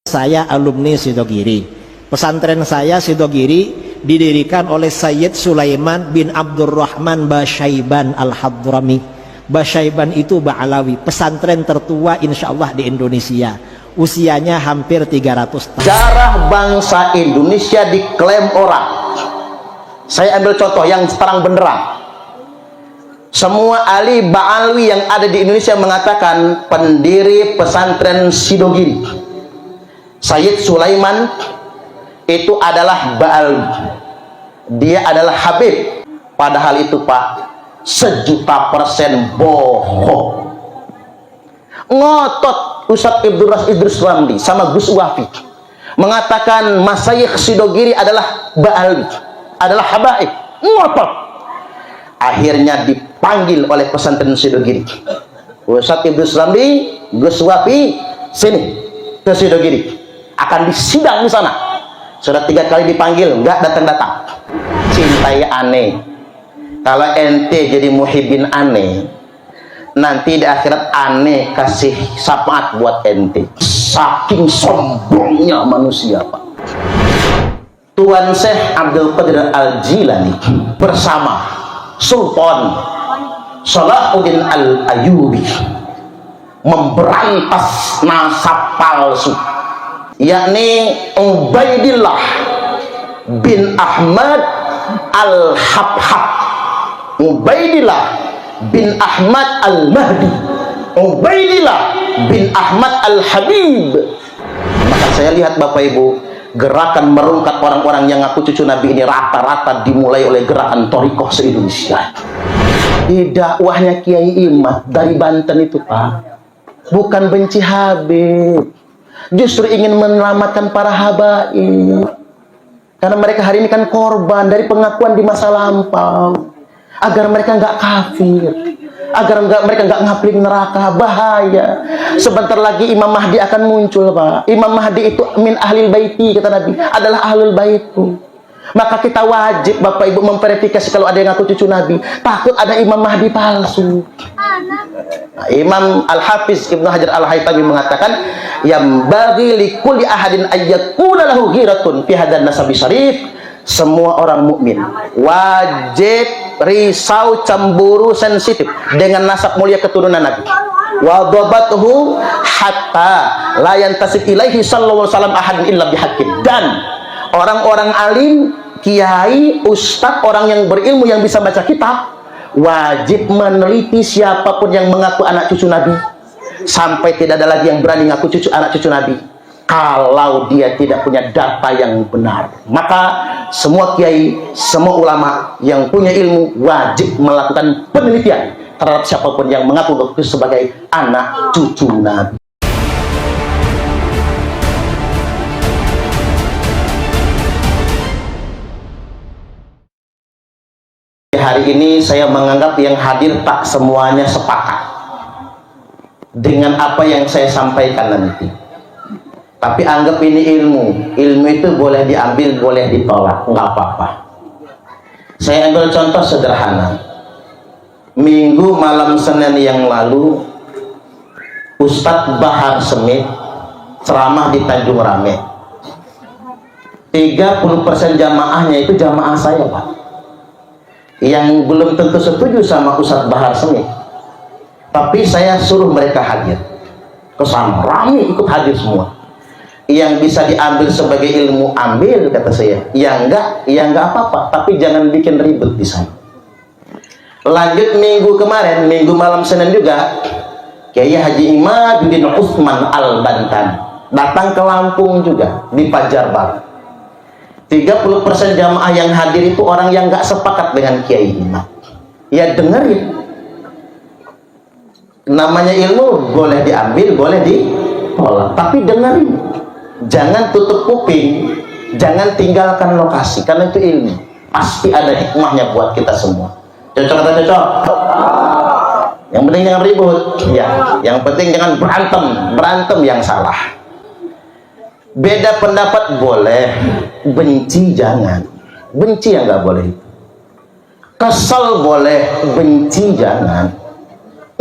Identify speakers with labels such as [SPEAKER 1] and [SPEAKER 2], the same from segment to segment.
[SPEAKER 1] Saya alumni Sidogiri. Pesantren saya Sidogiri didirikan oleh Sayyid Sulaiman bin Abdurrahman Basyaiban Al-Hadrami. Basyaiban itu Ba'alawi, pesantren tertua insya Allah di Indonesia. Usianya hampir 300 tahun.
[SPEAKER 2] Darah bangsa Indonesia diklaim orang. Saya ambil contoh yang terang benderang. Semua ahli Ba'alawi yang ada di Indonesia mengatakan pendiri pesantren Sidogiri Sayyid Sulaiman itu adalah Ba'alawi, dia adalah Habib. Padahal itu Pak, 1.000% bohong. Ngotot Ustadz Idrus Ramli sama Gus Wafi mengatakan Masyayikh Sidogiri adalah Ba'alawi, adalah habaib. Ngotot. Akhirnya dipanggil oleh pesantren Sidogiri, Ustadz Idrus Ramli, Gus Wafi, sini ke Sidogiri, akan disidang di sana. Sudah 3 kali dipanggil, nggak datang-datang. Cintai aneh. Kalau ente jadi muhibin aneh, nanti di akhirat aneh kasih syafaat buat ente. Saking sombongnya manusia Pak. Tuan Syekh Abdul Qadir Al-Jilani bersama Sultan Salahuddin Al-Ayyubi memberantas nasab palsu, yakni Ubaidillah bin Ahmad Al-Habhab, Ubaidillah bin Ahmad Al-Mahdi, Ubaidillah bin Ahmad Al-Habib. Maka saya lihat Bapak Ibu, gerakan merungkat orang-orang yang ngaku cucu Nabi ini rata-rata dimulai oleh gerakan Thariqah se-Indonesia. Di dakwahnya Kiai Imad dari Banten itu Pak, bukan benci Habib, justru ingin menyelamatkan para habaib, karena mereka hari ini kan korban dari pengakuan di masa lampau, agar mereka nggak kafir, agar mereka nggak ngaplik neraka. Bahaya, sebentar lagi Imam Mahdi akan muncul Pak. Imam Mahdi itu min ahlil baiti, kata Nabi, adalah ahlul baitku. Maka kita wajib Bapak Ibu memverifikasi kalau ada yang ngaku cucu Nabi, takut ada Imam Mahdi palsu. Nah, Imam Al-Hafiz Ibnu Hajar Al-Haytami mengatakan, yang bagi likulli ahadin ayyakuna lahu ghiratun fi hadan nasabi syarif. Semua orang mukmin wajib risau, cemburu, sensitif dengan nasab mulia keturunan Nabi. Wa dhabathu hatta la yantasib ilaihi sallallahu alaihi wasallam ahadun illa bihaqqin. Dan orang-orang alim, kiai, ustadz, orang yang berilmu yang bisa baca kitab wajib meneliti siapapun yang mengaku anak cucu Nabi, sampai tidak ada lagi yang berani ngaku cucu anak cucu Nabi kalau dia tidak punya data yang benar. Maka semua kiai, semua ulama yang punya ilmu wajib melakukan penelitian terhadap siapapun yang mengaku sebagai anak cucu Nabi. Hari ini saya menganggap yang hadir tak semuanya sepakat dengan apa yang saya sampaikan nanti. Tapi anggap ini ilmu. Ilmu itu boleh diambil, boleh ditolak, nggak apa-apa. Saya ambil contoh sederhana. Minggu malam Senin yang lalu, Ustadz Bahar Smith ceramah di Tanjung Rame. 30% jamaahnya itu jamaah saya Pak, yang belum tentu setuju sama Ustadz Bahar Smith, tapi saya suruh mereka hadir ke sana. Rame ikut hadir semua. Yang bisa diambil sebagai ilmu ambil, kata saya. Yang enggak, ya enggak apa-apa, tapi jangan bikin ribet di sana. Lanjut minggu kemarin, minggu malam Senin juga, Kiai Haji Imaduddin Utsman Al-Bantan datang ke Lampung juga di Pajarbaru. 30% jamaah yang hadir itu orang yang nggak sepakat dengan Kiai Imam. Ya dengerin. Namanya ilmu boleh diambil, boleh ditolak, tapi dengerin. Jangan tutup kuping, jangan tinggalkan lokasi, karena itu ilmu. Pasti ada hikmahnya buat kita semua. Cocok atau cocok? Yang penting jangan ribut. Ya, yang penting jangan berantem yang salah. Beda pendapat boleh, benci jangan. Benci yang nggak boleh. Kesel boleh, benci jangan.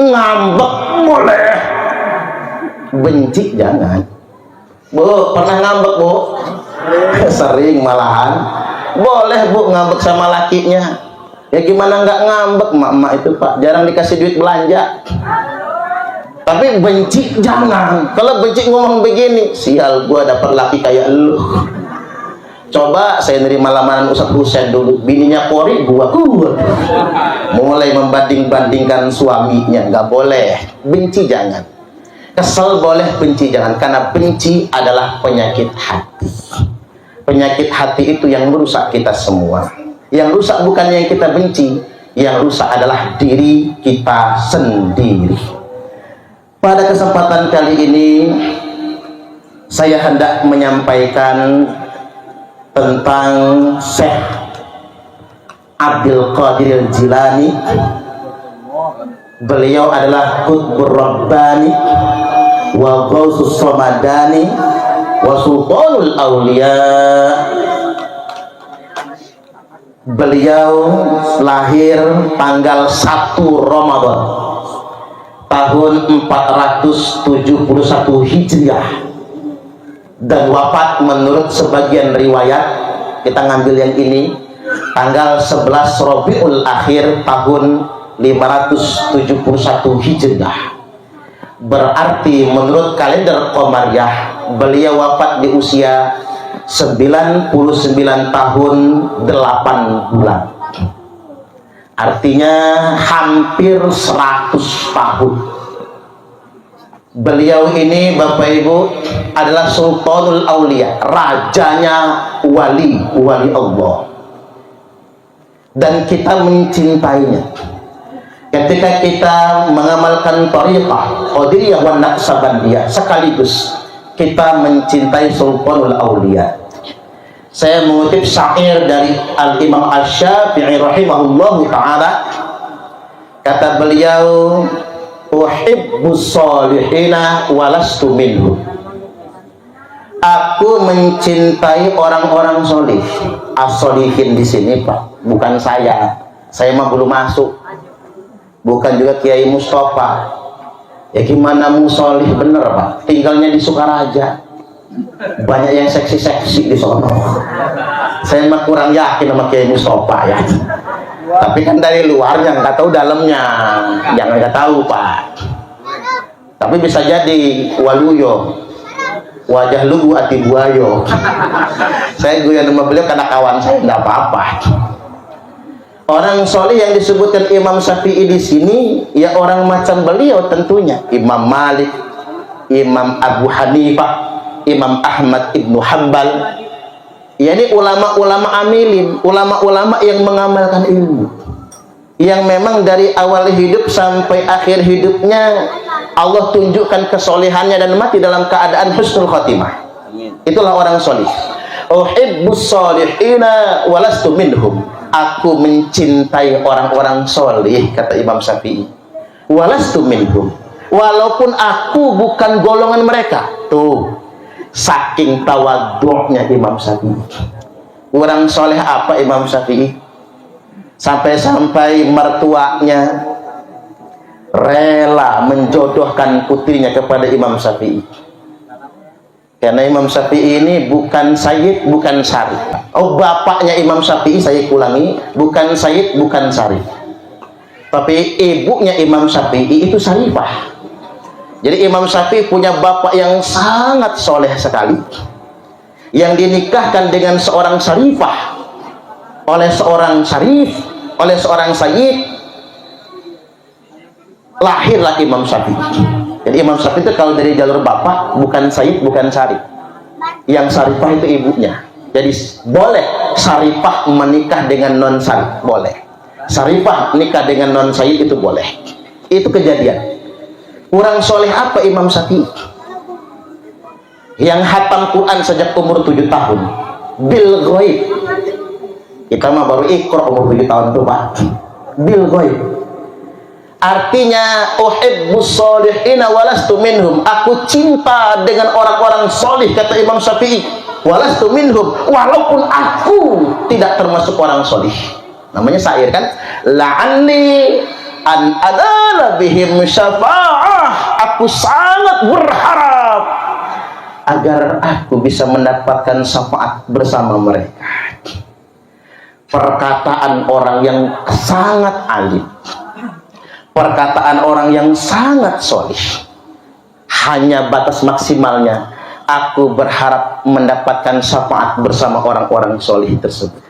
[SPEAKER 2] Ngambek boleh, benci jangan. Bu, pernah ngambek bu? Sering malahan. Boleh bu ngambek sama lakinya. Ya gimana nggak ngambek, mak-mak itu pak jarang dikasih duit belanja. Tapi benci jangan. Kalau benci ngomong begini, sial gua dapat laki kayak lu. Coba saya nerima lamaran Ustaz Husain dulu, bininya Polri, gua mulai membanding-bandingkan suaminya. Nggak boleh. Benci jangan. Kesel boleh, benci jangan. Karena benci adalah penyakit hati. Penyakit hati itu yang merusak kita semua. Yang rusak bukan yang kita benci, yang rusak adalah diri kita sendiri. Pada kesempatan kali ini saya hendak menyampaikan tentang Syekh Abdul Qadir Jilani. Beliau adalah Qutbur Rabbani wa Ghausus Samadani wa Sultanul Auliya. Beliau lahir tanggal 1 Ramadan tahun 471 Hijriah dan wafat menurut sebagian riwayat, kita ngambil yang ini, tanggal 11 Rabiul Akhir tahun 571 Hijriah. Berarti menurut kalender Qamariyah beliau wafat di usia 99 tahun 8 bulan. Artinya hampir 100 tahun. Beliau ini Bapak Ibu adalah Sultanul Auliya, rajanya wali Allah. Dan kita mencintainya. Ketika kita mengamalkan thariqah Qadiriyah wa Naqsabandiyah, sekaligus kita mencintai Sultanul Auliya. Saya mengutip syair dari Al-Imam Asy-Syafi'i rahimahullahu ta'ala. Kata beliau, uhibbus salihina walastu minhum. Aku mencintai orang-orang solih. As-solihin di sini Pak, bukan saya. Saya mah belum masuk. Bukan juga Kiai Mustafa. Ya gimana musolih bener Pak? Tinggalnya di Sukaraja. Banyak yang seksi-seksi di sana. Saya mah kurang yakin sama Kiai Mustafa ya. Tapi kan dari luarnya nggak tahu dalamnya. Jangan nggak tahu Pak. Tapi bisa jadi waluyo, wajah lugu ati buayo. Saya guyon sama beliau karena kawan saya, nggak apa-apa. Orang soleh yang disebutkan Imam Syafi'i di sini, ya orang macam beliau tentunya. Imam Malik, Imam Abu Hanifah, Imam Ahmad Ibnu Hanbal. Ya ini ulama-ulama amilin, ulama-ulama yang mengamalkan ilmu. Yang memang dari awal hidup sampai akhir hidupnya Allah tunjukkan kesolehannya dan mati dalam keadaan husnul khotimah. Itulah orang soleh. Uhibbus solihina walastu minhum. Aku mencintai orang-orang soleh, kata Imam Syafi'i. Walastu minhum. Walaupun aku bukan golongan mereka. Tuh, saking tawadhu'nya Imam Syafi'i. Orang soleh apa Imam Syafi'i? Sampai-sampai mertuanya rela menjodohkan putrinya kepada Imam Syafi'i. Karena Imam Syafi'i ini bukan Sayyid, bukan Syarif. Oh, bapaknya Imam Syafi'i, saya ulangi, bukan Sayyid, bukan Syarif. Tapi ibunya Imam Syafi'i itu Syarifah. Jadi Imam Syafi'i punya bapak yang sangat soleh sekali, yang dinikahkan dengan seorang Syarifah, oleh seorang Syarif, oleh seorang Sayyid. Lahirlah Imam Syafi'i. Jadi Imam Syafi'i itu kalau dari jalur bapak bukan Sayyid, bukan Syarif. Yang Syarifah itu ibunya. Jadi boleh Syarifah menikah dengan non Syarif, boleh. Syarifah nikah dengan non Sayyid itu boleh. Itu kejadian. Kurang soleh apa Imam Syafi'i? Yang hatam Quran sejak umur 7 tahun. Bil ghaib. Kita mah baru ikra umur 7 tahun tuh Pak. Bil ghaib. Artinya uhibbus solihina walastu minhum. Aku cinta dengan orang-orang solih, kata Imam Syafi'i. Walastu minhum, walaupun aku tidak termasuk orang solih. Namanya syair kan? La'anni an adala bihim syafa'ah. Aku sangat berharap agar aku bisa mendapatkan syafaat bersama mereka. Perkataan orang yang sangat alim, perkataan orang yang sangat solih. Hanya batas maksimalnya aku berharap mendapatkan syafaat bersama orang-orang solih tersebut.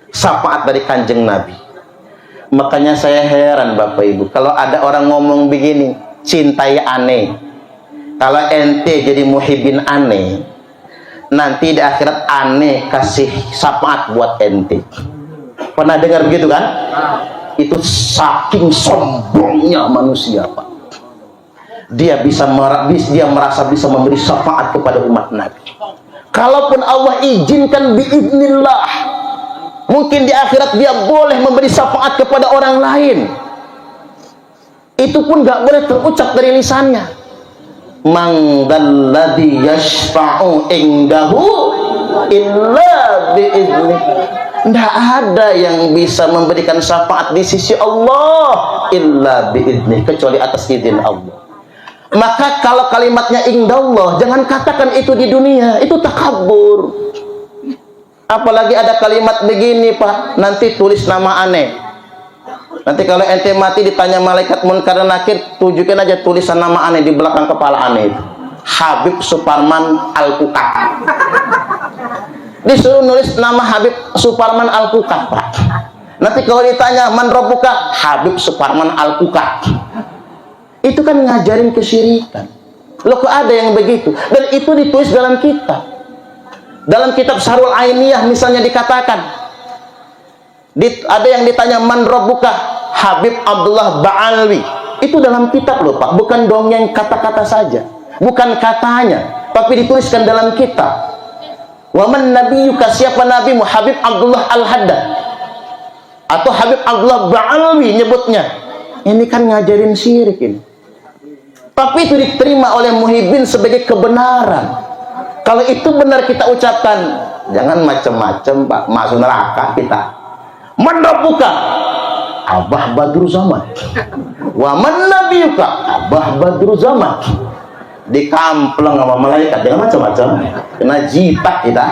[SPEAKER 2] Syafaat dari Kanjeng Nabi. Makanya saya heran Bapak Ibu, kalau ada orang ngomong begini, cintai aneh. Kalau ente jadi muhibin aneh, nanti di akhirat aneh kasih syafaat buat ente. Pernah dengar begitu kan? Itu saking sombongnya manusia, Pak. Dia merasa bisa memberi syafaat kepada umat Nabi. Kalaupun Allah izinkan biiznillah, mungkin di akhirat dia boleh memberi syafaat kepada orang lain. Itu pun gak boleh terucap dari lisannya. Man dzalladzi yashfa'u indahu illa biizni. Tidak ada yang bisa memberikan syafaat di sisi Allah illa biizni, kecuali atas izin Allah. Maka kalau kalimatnya indallah, jangan katakan itu di dunia, itu takabur. Apalagi ada kalimat begini, Pak, nanti tulis nama aneh. Nanti kalau ente mati ditanya malaikat munkar dan nakir, tunjukin aja tulisan nama aneh di belakang kepala aneh itu. Habib Suparman Al-Pukat. Disuruh nulis nama Habib Suparman Al-Pukat, Pak. Nanti kalau ditanya man rabbuka, Habib Suparman Al-Pukat. Itu kan ngajarin kesyirikan. Loh, kok ada yang begitu? Dan itu ditulis dalam kitab. Dalam kitab Syarhul Ainiyah misalnya dikatakan, ada yang ditanya man rabbuka, Habib Abdullah Ba'alwi. Itu dalam kitab loh, Pak, bukan dongeng kata-kata saja, bukan katanya, tapi dituliskan dalam kitab. Wa man nabiyuka, siapa nabimu? Habib Abdullah Al-Haddad atau Habib Abdullah Ba'alwi nyebutnya. Ini kan ngajarin syirik ini. Tapi itu diterima oleh muhibin sebagai kebenaran. Kalau itu benar kita ucapkan, jangan macam-macam, Pak, masuk neraka kita. Man rabbuka, Abah Badru Zaman. Wa man nabiyuka, Abah Badru Zaman. Dikampleng sama malaikat, jangan macam-macam, kena jitak kita.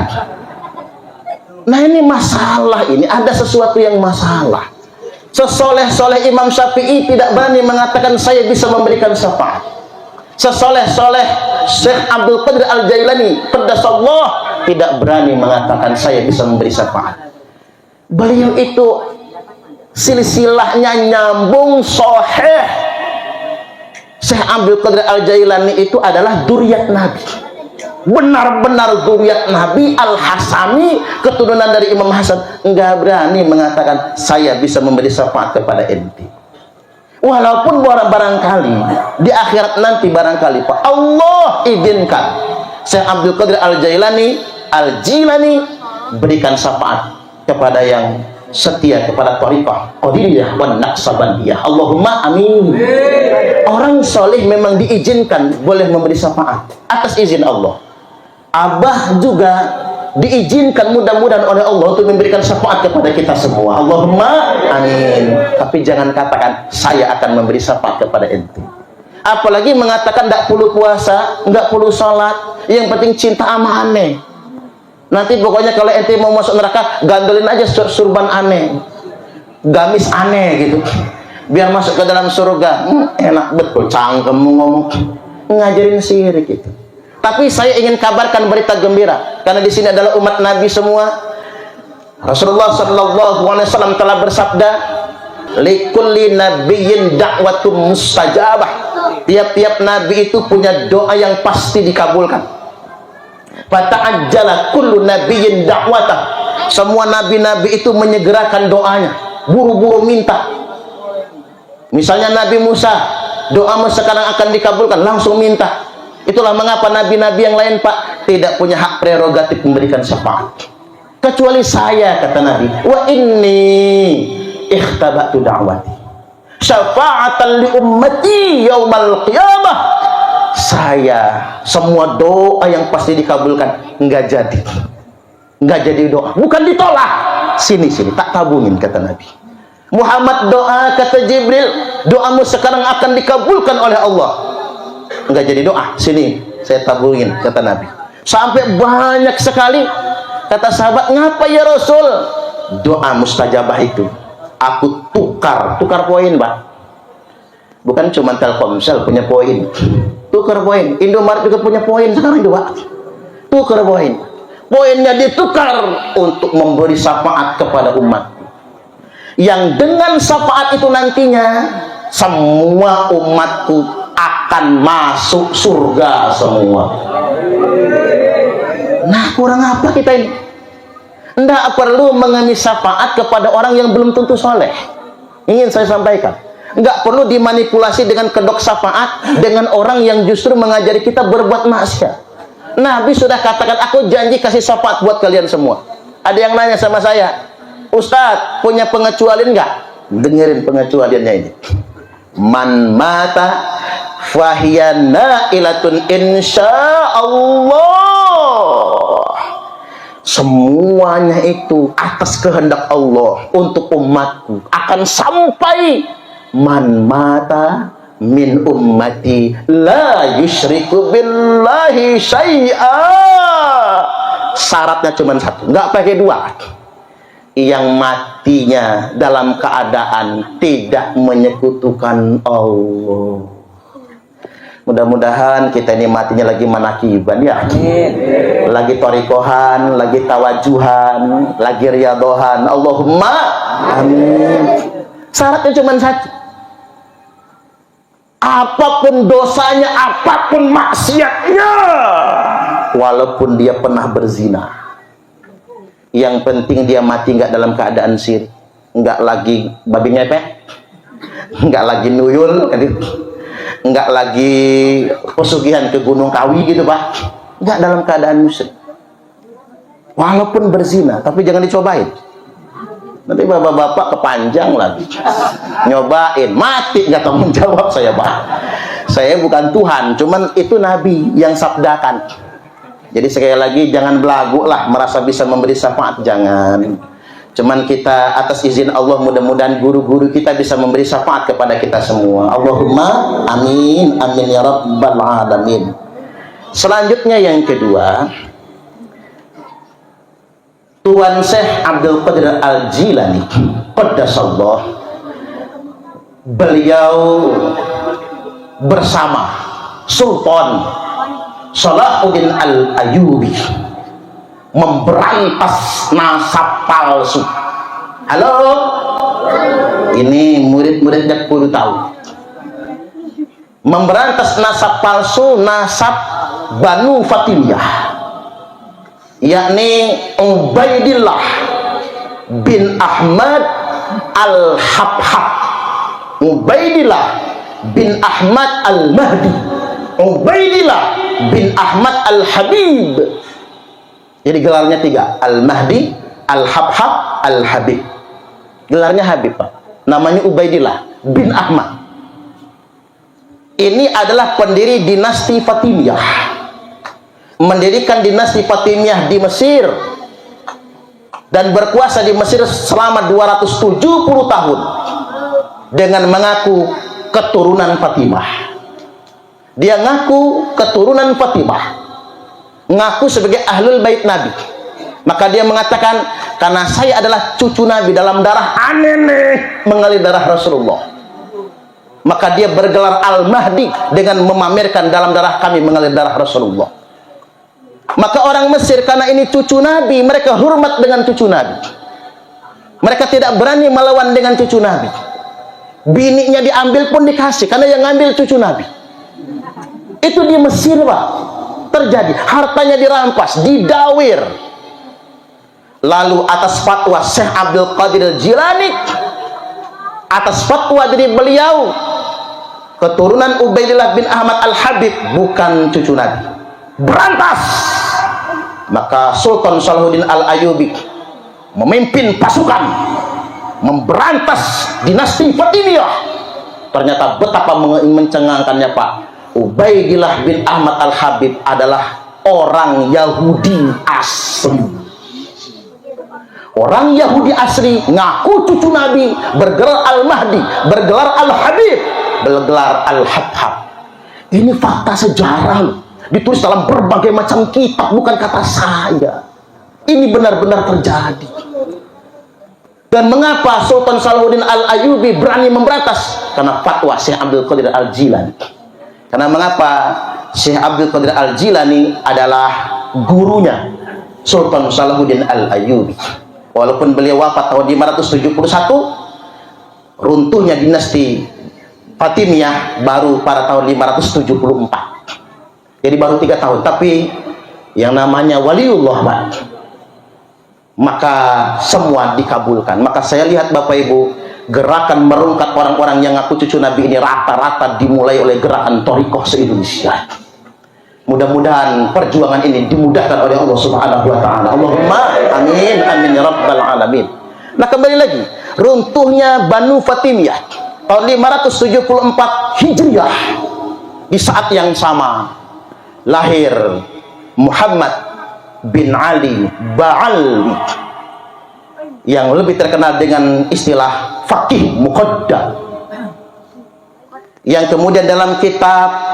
[SPEAKER 2] Nah, ini masalah, ini ada sesuatu yang masalah. Sesoleh-soleh Imam Syafi'i tidak berani mengatakan saya bisa memberikan syafaat. Sesoleh-soleh Syekh Abdul Qadir Al-Jailani Qaddasallah tidak berani mengatakan saya bisa memberi syafaat. Beliau itu silsilahnya nyambung sahih. Syekh Abdul Qadir Al-Jailani itu adalah dzurriyyat Nabi. Benar-benar dzurriyyat Nabi, Al-Hasani, keturunan dari Imam Hasan. Enggak berani mengatakan saya bisa memberi syafaat kepada ente. Walaupun barangkali di akhirat nanti barangkali, Pak, Allah izinkan Syekh Abdul Qadir Al-Jilani berikan syafaat kepada yang setia kepada thariqah Qadiriyah wan Naqsabandiyah. Allahumma amin. Orang soleh memang diizinkan boleh memberi syafaat atas izin Allah. Abah juga diizinkan mudah-mudahan oleh Allah untuk memberikan syafaat kepada kita semua. Allahumma amin. Tapi jangan katakan saya akan memberi syafaat kepada ente. Apalagi mengatakan tidak perlu puasa, tidak perlu sholat, yang penting cinta sama aneh. Nanti pokoknya kalau ente mau masuk neraka, gandolin aja surban aneh, gamis aneh gitu, biar masuk ke dalam surga. Enak betul cangkemmu ngomong, ngajarin syirik itu. Tapi saya ingin kabarkan berita gembira, karena di sini adalah umat Nabi semua. Rasulullah Shallallahu Alaihi Wasallam telah bersabda, likulli nabiyyin da'watun mustajabah. Tiap-tiap nabi itu punya doa yang pasti dikabulkan. Fata'ajjala kullu nabiyyin da'watah. Semua nabi-nabi itu menyegerakan doanya, buru-buru minta. Misalnya Nabi Musa, doamu sekarang akan dikabulkan, langsung minta. Itulah mengapa nabi-nabi yang lain, Pak, tidak punya hak prerogatif memberikan syafaat. Kecuali saya, kata Nabi, wa inni ikhtabatu da'wati syafa'atan li ummati yaumal qiyamah. Saya semua doa yang pasti dikabulkan, enggak jadi doa, bukan ditolak. Sini tak tabungin, kata Nabi Muhammad. Doa, kata Jibril, doamu sekarang akan dikabulkan oleh Allah. Enggak jadi doa, sini saya tabungin, kata Nabi. Sampai banyak sekali. Kata sahabat, ngapa ya Rasul? Doa mustajabah itu aku tukar poin, Pak. Bukan cuma Telkomsel punya poin, tukar poin. Indomaret juga punya poin sekarang itu, Pak. Tukar poin. Poinnya ditukar untuk memberi syafaat kepada umat. Yang dengan syafaat itu nantinya semua umatku akan masuk surga semua. Nah, kurang apa kita ini? Tidak perlu mengemis syafaat kepada orang yang belum tentu soleh. Ingin saya sampaikan, nggak perlu dimanipulasi dengan kedok syafaat dengan orang yang justru mengajari kita berbuat maksiat. Nabi sudah katakan, aku janji kasih syafaat buat kalian semua. Ada yang nanya sama saya, Ustadz punya pengecualian nggak? Dengerin pengecualiannya ini. Man mata fahiyana ilatun insyaallah. Semuanya itu atas kehendak Allah untuk umatku akan sampai. Man mata min ummati la yusyriku billahi syai'a. Syaratnya cuma satu, nggak pakai dua. Yang matinya dalam keadaan tidak menyekutukan Allah. Mudah-mudahan kita ini matinya lagi manakiban ya. Lagi torikohan, lagi tawajuhan, lagi riadohan. Allahumma amin. Syaratnya cuma satu. Apapun dosanya, apapun maksiatnya, walaupun dia pernah berzina, yang penting dia mati nggak dalam keadaan syirik, nggak lagi babi ngepet, nggak lagi nuyul, nggak lagi pesugihan ke Gunung Kawi gitu, Pak. Nggak dalam keadaan musyrik. Walaupun berzina, tapi jangan dicobain. Nanti bapak-bapak kepanjang lagi. Nyobain, mati nggak tanggung jawab saya, Pak. Saya bukan Tuhan, cuman itu Nabi yang sabdakan. Jadi sekali lagi jangan belagu lah merasa bisa memberi syafaat, jangan. Cuman kita atas izin Allah, mudah-mudahan guru-guru kita bisa memberi syafaat kepada kita semua. Allahumma amin, amin ya rabbal alamin. Selanjutnya yang kedua, Tuan Syekh Abdul Qadir Al-Jilani qaddasallah, beliau bersama Sultan Salahuddin Al-Ayyubi memberantas nasab palsu. Halo, ini murid-muridnya kudu tahu. Memberantas nasab palsu, nasab Banu Fatimiyah, yakni Ubaidillah bin Ahmad Al-Habhab, Ubaidillah bin Ahmad Al-Mahdi, Ubaidillah bin Ahmad Al-Habib. Jadi gelarnya tiga, Al-Mahdi, Al-Habhab, Al-Habib. Gelarnya Habib, Pak. Namanya Ubaidillah bin Ahmad. Ini adalah pendiri dinasti Fatimiyah. Mendirikan dinasti Fatimiyah di Mesir. Dan berkuasa di Mesir selama 270 tahun. Dengan mengaku keturunan Fatimah. Dia ngaku keturunan Fatimah. Ngaku sebagai ahlul bait Nabi. Maka dia mengatakan, karena saya adalah cucu Nabi, dalam darah aneh mengalir darah Rasulullah. Maka dia bergelar Al-Mahdi dengan memamerkan dalam darah kami mengalir darah Rasulullah. Maka orang Mesir, karena ini cucu Nabi, mereka hormat dengan cucu Nabi. Mereka tidak berani melawan dengan cucu Nabi. Bininya diambil pun dikasih, karena yang ngambil cucu Nabi. Itu di Mesir, Pak, terjadi. Hartanya dirampas, didawir. Lalu atas fatwa Syekh Abdul Qadir Jilani, atas fatwa dari beliau, keturunan Ubaidillah bin Ahmad Al-Habib bukan cucu Nabi, berantas. Maka Sultan Salahuddin Al-Ayyubi memimpin pasukan memberantas dinasti Fatimiyah. Ternyata betapa mencengangkannya, Pak. Ubaidillah bin Ahmad Al-Habib adalah orang Yahudi asli. Orang Yahudi asli, ngaku cucu Nabi, bergelar Al-Mahdi, bergelar Al-Habib, bergelar Al-Habhab. Ini fakta sejarah loh. ditulis dalam berbagai macam kitab, bukan kata saya. Ini benar-benar terjadi. Dan mengapa Sultan Salahuddin Al-Ayyubi berani memberantas? Karena fatwa Syekh Abdul Qadir Al-Jilani. Karena mengapa? Syekh Abdul Qadir Al-Jilani adalah gurunya Sultan Salahuddin Al-Ayyubi. Walaupun beliau wafat tahun 571, runtuhnya dinasti Fatimiyah baru pada tahun 574. Jadi baru 3 tahun. Tapi yang namanya waliullah, Pak, maka semua dikabulkan. Maka saya lihat Bapak Ibu, gerakan merungkat orang-orang yang ngaku cucu Nabi ini rata-rata dimulai oleh gerakan Thariqah se-Indonesia. Mudah-mudahan perjuangan ini dimudahkan oleh Allah Subhanahu wa taala. Allahumma amin amin ya rabbal alamin. Nah, kembali lagi, runtuhnya Banu Fatimiyah tahun 574 Hijriah. Di saat yang sama lahir Muhammad bin Ali Ba'alwi yang lebih terkenal dengan istilah Faqih Muqaddam, yang kemudian dalam kitab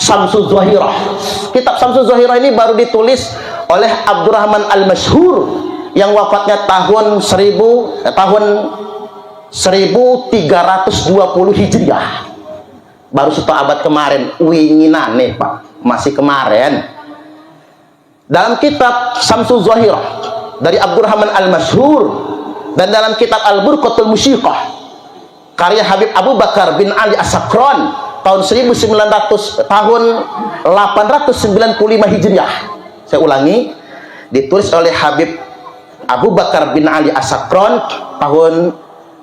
[SPEAKER 2] Syamsul Zahirah, kitab Syamsul Zahirah ini baru ditulis oleh Abdurrahman Al-Masyhur yang wafatnya tahun 1320 Hijriah, baru 1 abad kemarin, winginane Pak, masih kemarin. Dalam kitab Syamsul Zahirah dari Abdurrahman Al-Masyhur dan dalam kitab Al-Burqatul Musyiqah karya Habib Abu Bakar bin Ali As-Sakran tahun 895 Hijriah. Saya ulangi, ditulis oleh Habib Abu Bakar bin Ali As-Sakran tahun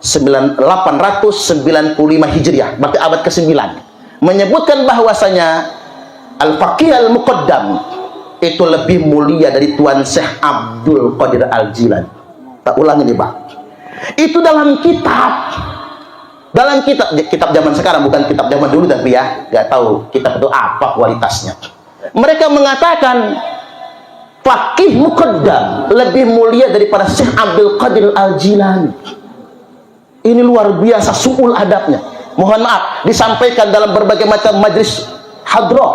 [SPEAKER 2] 895 Hijriah, berarti abad ke-9, menyebutkan bahwasanya Al-Faqih Al-Muqaddam itu lebih mulia dari Tuan Syekh Abdul Qadir Al-Jilani. Tak ulangi nih Pak, itu dalam kitab zaman sekarang, bukan kitab zaman dulu, tapi ya nggak tahu kitab itu apa kualitasnya. Mereka mengatakan Faqih Muqaddam lebih mulia daripada Syekh Abdul Qadir Al-Jilani. Ini luar biasa su'ul adabnya. Mohon maaf, disampaikan dalam berbagai macam majlis hadrah,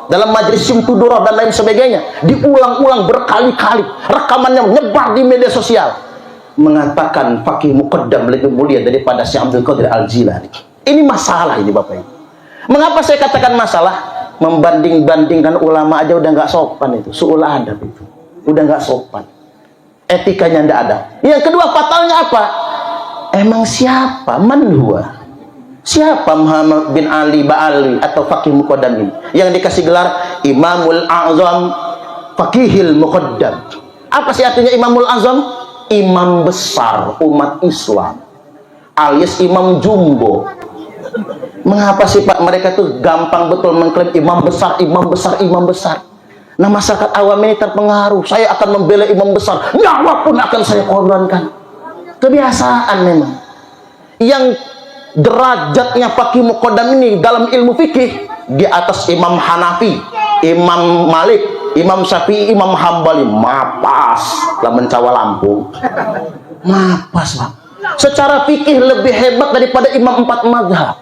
[SPEAKER 2] dalam majlis Simtudurah dan lain sebagainya, diulang-ulang berkali-kali, rekamannya menyebar di media sosial, mengatakan Faqih Muqaddam lebih mulia daripada Syekh Abdul Qadir Al-Jilani. Ini masalah ini Bapak Ibu. Mengapa saya katakan masalah? Membanding-bandingkan ulama aja udah nggak sopan, itu su'ul adab, itu udah nggak sopan, etikanya nggak ada. Yang kedua, fatalnya apa? Emang siapa? Man huwa? Siapa Muhammad bin Ali Ba'alwi atau Faqih Muqaddam ini yang dikasih gelar Imamul A'zam Faqihil Muqaddam? Apa sih artinya Imamul Azam? Imam besar umat Islam, alias imam jumbo. Mengapa sih Pak mereka tuh gampang betul mengklaim imam besar, imam besar, imam besar? Nah, masyarakat awam ini terpengaruh. Saya akan membela imam besar, nyawa pun akan saya korbankan. Kebiasaan memang. Yang derajatnya Faqih Muqaddam ini dalam ilmu fikih di atas Imam Hanafi, Imam Malik, Imam Syafi'i, Imam Hambali. Mapas lah mencawa Lampung. Mapas Pak. Secara fikih lebih hebat daripada imam 4 mazhab.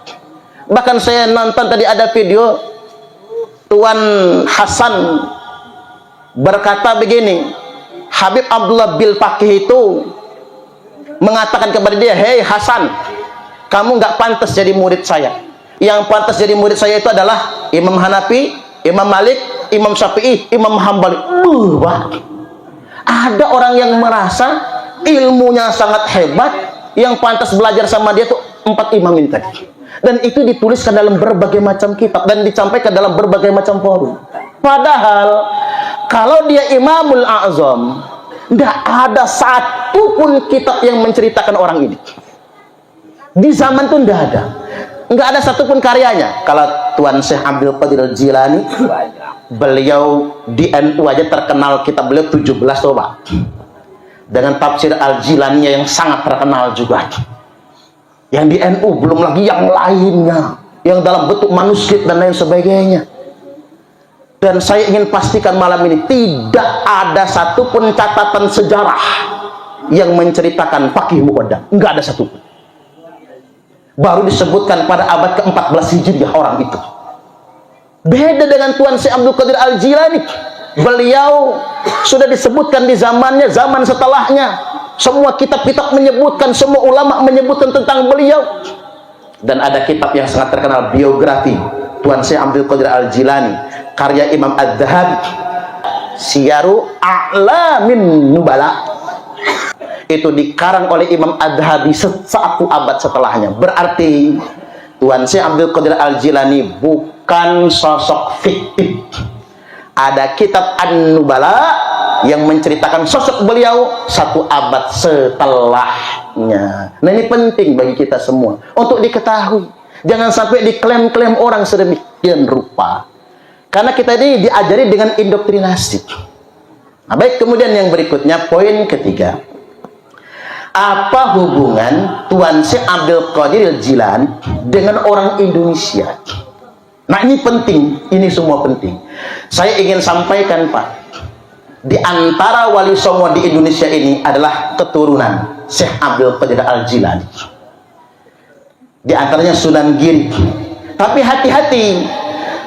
[SPEAKER 2] Bahkan saya nonton tadi ada video Tuan Hasan berkata begini, Habib Abdullah Bil Faqih itu mengatakan kepada dia, "Hei Hasan, kamu nggak pantas jadi murid saya. Yang pantas jadi murid saya itu adalah Imam Hanafi, Imam Malik, Imam Syafi'i, Imam Hambali." Ada orang yang merasa ilmunya sangat hebat, yang pantas belajar sama dia tuh 4 imam ini tadi. Dan itu dituliskan dalam berbagai macam kitab dan disampaikan dalam berbagai macam forum. Padahal kalau dia Imamul A'zam, tidak ada satupun kitab yang menceritakan orang ini. Di zaman itu tidak ada. Nggak ada satupun karyanya. Kalau Tuan Syekh Abdul Qadir Al-Jilani, beliau di NU aja terkenal, kitab beliau 17 tuh Pak, dengan tafsir Al-Jilani yang sangat terkenal juga. Yang di NU belum lagi yang lainnya, yang dalam bentuk manuskrip dan lain sebagainya. Dan saya ingin pastikan malam ini tidak ada satupun catatan sejarah yang menceritakan Faqih Muqaddam. Nggak ada satupun. Baru disebutkan pada abad ke-14 Hijriah orang itu. Beda dengan Tuan Syekh Abdul Qadir Al-Jilani. Beliau sudah disebutkan di zamannya, zaman setelahnya. Semua kitab-kitab menyebutkan, semua ulama menyebutkan tentang beliau. Dan ada kitab yang sangat terkenal, biografi Tuan Syekh Abdul Qadir Al-Jilani, karya Imam Adz-Dzahabi, Syiaru A'lamin Nubala. Itu dikarang oleh Imam Adz-Dzahabi satu abad setelahnya. Berarti Tuan Syekh Abdul Qadir Al-Jilani bukan sosok fiktif. Ada kitab An-Nubala yang menceritakan sosok beliau satu abad setelahnya. Nah, ini penting bagi kita semua untuk diketahui. Jangan sampai diklaim-klaim orang sedemikian rupa. Karena kita ini diajari dengan indoktrinasi. Nah, baik, kemudian yang berikutnya, poin ketiga. Apa hubungan Tuan Syekh Abdul Qadir Al-Jilani dengan orang Indonesia? Nah, ini penting, ini semua penting. Saya ingin sampaikan, Pak. Di antara wali songo di Indonesia ini adalah keturunan Syekh Abdul Qadir Al-Jilani. Di antaranya Sunan Giri. Tapi hati-hati,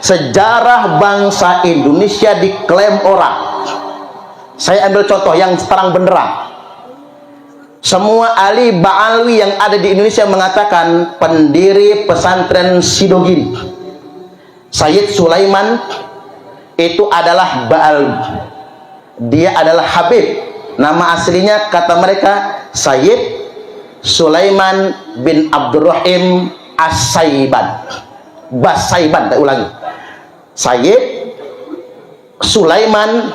[SPEAKER 2] sejarah bangsa Indonesia diklaim orang. Saya ambil contoh yang terang benderang. Semua ahli Ba'alwi yang ada di Indonesia mengatakan pendiri pesantren Sidogiri, Sayyid Sulaiman, itu adalah Ba'alwi. Dia adalah Habib. Nama aslinya kata mereka Sayyid Sulaiman bin Abdurrahim As-Saiban. Basaiban, tak ulangi. Sayyid Sulaiman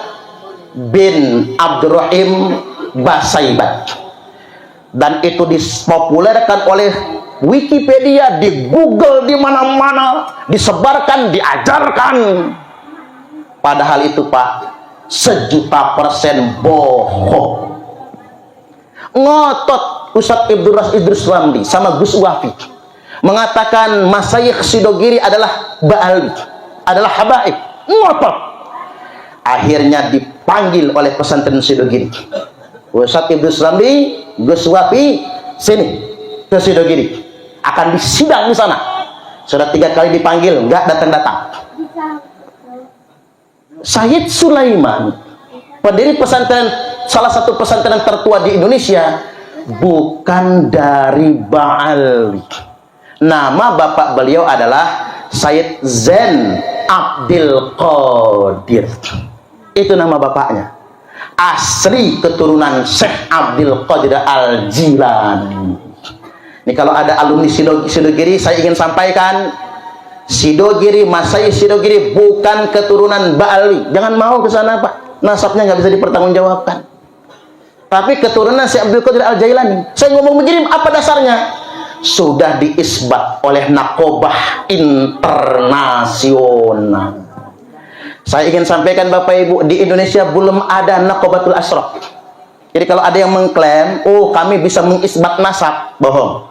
[SPEAKER 2] bin Abdurrahim Basaiban. Dan itu dipopulerkan oleh Wikipedia, di Google, di mana-mana, disebarkan, diajarkan. Padahal itu, Pak, 1.000.000% bohong. Ngotot Ustadz Idrus Ramli sama Gus Wafi mengatakan Masyayikh Sidogiri adalah Ba'alwi, adalah habaib. Ngotot. Akhirnya dipanggil oleh pesantren Sidogiri. Ustadz Idrus Ramli, Gus Wafi, sini ke Sidogiri, akan disidang di sana. Sudah 3 kali dipanggil, nggak datang-datang. Sayyid Sulaiman, pendiri pesantren, salah satu pesantren tertua di Indonesia, bukan dari Ba'alwi. Nama bapak beliau adalah Sayyid Zain Abdul Qadir. Itu nama bapaknya. Asli keturunan Syekh Abdul Qadir Al-Jilani. Ini kalau ada alumni Sidogiri, saya ingin sampaikan, Sidogiri, Masyayikh Sidogiri bukan keturunan Ba'alwi. Jangan mau ke sana, Pak. Nasabnya nggak bisa dipertanggungjawabkan. Tapi keturunan Syekh Abdul Qadir Al-Jailani. Saya ngomong begini, apa dasarnya? Sudah diisbat oleh Naqobah internasional. Saya ingin sampaikan Bapak Ibu, di Indonesia belum ada Naqobatul Ashraf. Jadi kalau ada yang mengklaim, oh kami bisa mengisbat nasab, bohong.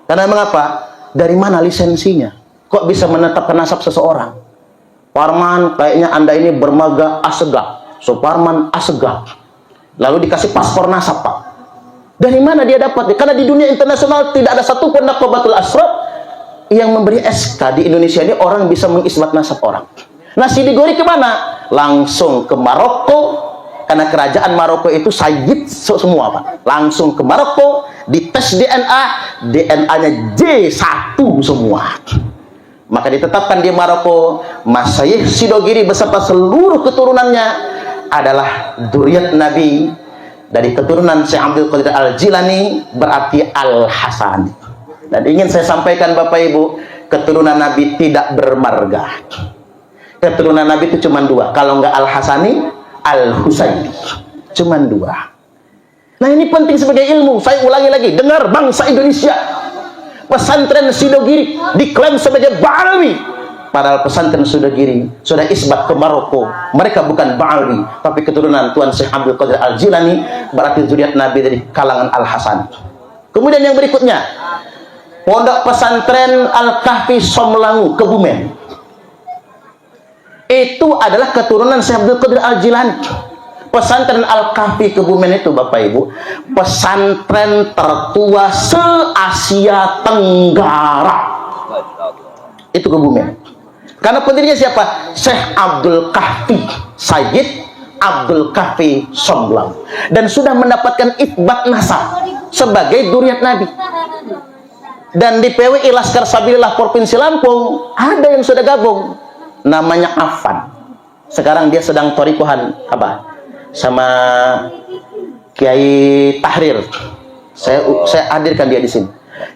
[SPEAKER 2] Karena mengapa? Dari mana lisensinya? Kok bisa menetapkan nasab seseorang? Parman, kayaknya Anda ini bermarga Asegaf, Suparman Asegaf. Lalu dikasih paspor nasab, Pak. Dari mana dia dapat? Karena di dunia internasional tidak ada satupun Naqobatul Ashraf yang memberi SK. Di Indonesia ini orang bisa mengisbat nasab orang. Nah, Sidogiri kemana? Langsung ke Maroko, karena kerajaan Maroko itu sayyid semua, Pak. Langsung ke Maroko, dites DNA, DNA-nya J1 semua. Maka ditetapkan di Maroko, Masyayikh Sidogiri beserta seluruh keturunannya adalah dzurriyyat Nabi. Dari keturunan Syekh Abdul Qadir Al-Jilani berarti Al-Hasani. Dan ingin saya sampaikan Bapak Ibu, keturunan Nabi tidak bermarga. Keturunan Nabi itu cuma 2. Kalau enggak Al-Hasani, Al-Husaini. Cuma 2. Nah, ini penting sebagai ilmu. Saya ulangi lagi, dengar bangsa Indonesia. Pesantren Sidogiri diklaim sebagai Ba'alwi. Padahal pesantren Sidogiri sudah isbat ke Maroko. Mereka bukan Ba'alwi, tapi keturunan Tuan Syekh Abdul Qadir Al-Jilani, berarti zuriat Nabi dari kalangan Al-Hasan. Kemudian yang berikutnya, Pondok Pesantren Al-Kahfi Somlangu, Kebumen. Itu adalah keturunan Syekh Abdul Qadir Al-Jilani. Pesantren Al-Kahfi Kebumen itu, Bapak Ibu, pesantren tertua se-Asia Tenggara. Itu Kebumen. Karena pendirinya siapa? Syekh Abdul Kahfi, Sayyid Abdul Kahfi Somblang, dan sudah mendapatkan itsbat nasab sebagai dzurriyyat Nabi. Dan di PWI Laskar Sabilillah Provinsi Lampung ada yang sudah gabung, namanya Afan. Sekarang dia sedang thariqahan apa sama Kiai Tahrir. Saya hadirkan dia di sini.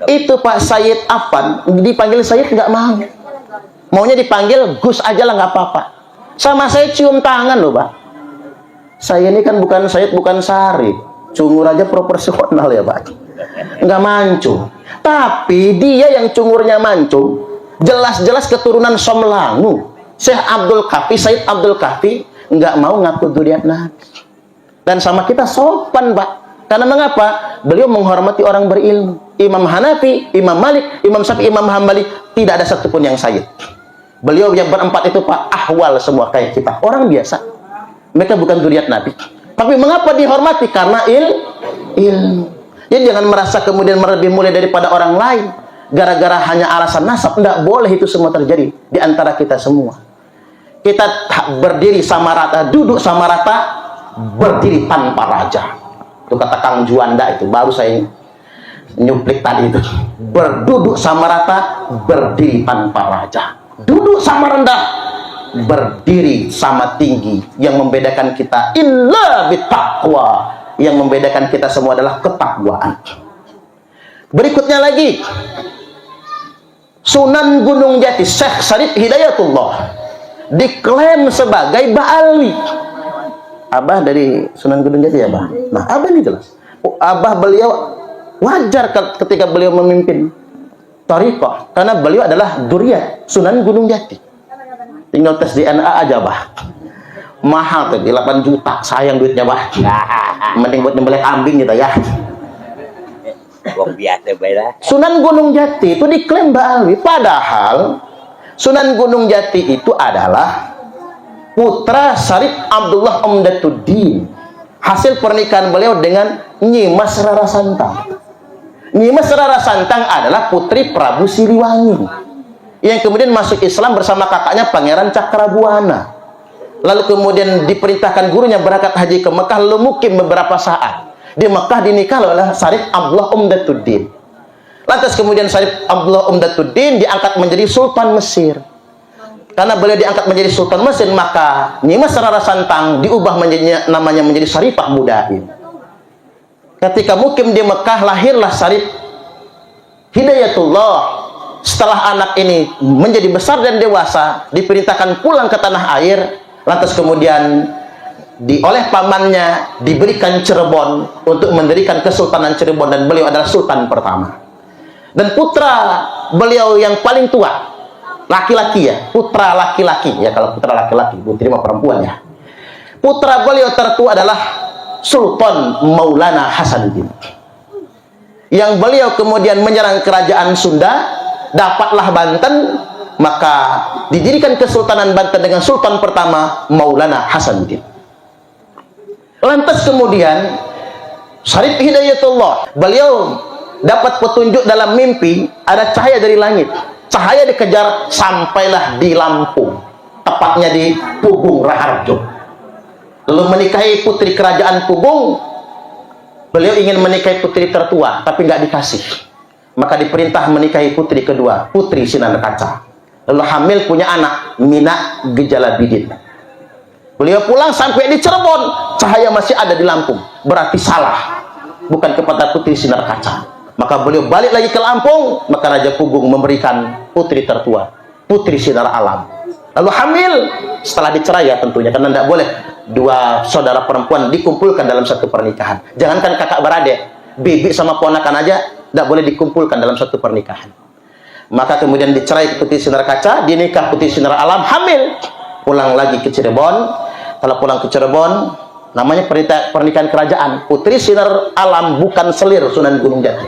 [SPEAKER 2] Itu Pak Sayyid Afan dipanggil Sayyid nggak mau. Maunya dipanggil Gus aja lah, nggak apa-apa. Sama saya cium tangan loh, Pak. Saya ini kan bukan Sayyid, bukan Syarif. Cungur aja proporsional ya, Pak. Nggak mancung. Tapi dia yang cungurnya mancung, jelas-jelas keturunan Somlangu. Syekh Abdul Kahfi, Sayyid Abdul Kahfi, nggak mau ngaku dzurriyyat Nabi. Dan sama kita sopan, Pak. Karena mengapa? Beliau menghormati orang berilmu. Imam Hanafi, Imam Malik, Imam Syafi'i, Imam Hambali, tidak ada satupun yang Sayyid. Beliau yang berempat itu Pak, ahwal semua kayak kita, orang biasa. Mereka bukan dzurriyyat Nabi. Tapi mengapa dihormati? Karena ilmu. Jadi jangan merasa kemudian lebih mulia daripada orang lain gara-gara hanya alasan nasab. Tidak boleh itu semua terjadi di antara kita semua. Kita berdiri sama rata, duduk sama rata, berdiri tanpa raja. Itu kata Kang Juanda, itu baru saya nyuplik tadi itu. Berduduk sama rata, berdiri tanpa raja. Duduk sama rendah, berdiri sama tinggi. Yang membedakan kita illa bittaqwa. Yang membedakan kita semua adalah ketakwaan. Berikutnya lagi, Sunan Gunung Jati, Syekh Syarif Hidayatullah diklaim sebagai Ba'ali. Abah dari Sunan Gunung Jati ya, Abah? Nah, Abah ini jelas. Abah beliau wajar ketika beliau memimpin thariqah, karena beliau adalah dzurriyyat Sunan Gunung Jati. Tinggal tes DNA aja, Bah. Mahal tuh, 8 juta. Sayang duitnya, Bah. Mending buat nyembelih kambing gitu ya. Sunan Gunung Jati itu diklaim Ba'ali. Padahal Sunan Gunung Jati itu adalah putra Syarif Abdullah Umdatuddin, hasil pernikahan beliau dengan Nyimas Rara Santang. Nyimas Rara Santang adalah putri Prabu Siliwangi yang kemudian masuk Islam bersama kakaknya Pangeran Cakrabuana. Lalu kemudian diperintahkan gurunya berangkat haji ke Mekah, lalu mukim beberapa saat. Di Mekah dinikah oleh Syarif Abdullah Umdatuddin. Lantas kemudian Syarif Abdullah Umdatuddin diangkat menjadi Sultan Mesir. Karena beliau diangkat menjadi Sultan Mesir, maka Nyimas Rara Santang diubah namanya menjadi Syarifah Mudaim. Ketika mukim di Mekah, lahirlah Syarif Hidayatullah. Setelah anak ini menjadi besar dan dewasa, diperintahkan pulang ke tanah air. Lantas kemudian oleh pamannya diberikan Cirebon untuk mendirikan Kesultanan Cirebon, dan beliau adalah Sultan pertama. Dan putra beliau yang paling tua, laki-laki ya, putra laki-laki ya, kalau putra laki-laki, putri mah perempuan ya. Putra beliau tertua adalah Sultan Maulana Hasanuddin, yang beliau kemudian menyerang kerajaan Sunda, dapatlah Banten, maka didirikan Kesultanan Banten dengan Sultan pertama Maulana Hasanuddin. Lantas kemudian Syarif Hidayatullah, beliau dapat petunjuk dalam mimpi, ada cahaya dari langit. Cahaya dikejar sampailah di Lampung, tepatnya di Pugung Raharjo. Lalu menikahi putri kerajaan Pugung. Beliau ingin menikahi putri tertua, tapi nggak dikasih. Maka diperintah menikahi putri kedua, Putri Sinar Kaca. Lalu hamil, punya anak, Mina Gejala Bidin. Beliau pulang sampai di Cirebon, cahaya masih ada di Lampung. Berarti salah, bukan kepada Putri Sinar Kaca. Maka beliau balik lagi ke Lampung, maka Raja Pugung memberikan putri tertua, Putri Sinar Alam. Lalu hamil, setelah dicerai ya tentunya, karena tidak boleh dua saudara perempuan dikumpulkan dalam satu pernikahan. Jangankan kakak beradik, bibi sama ponakan aja tidak boleh dikumpulkan dalam satu pernikahan. Maka kemudian dicerai Putri Sinar Kaca, dinikah Putri Sinar Alam, hamil, pulang lagi ke Cirebon. Kalau pulang ke Cirebon, namanya pernikahan kerajaan. Putri Sinar Alam bukan selir Sunan Gunung Jati,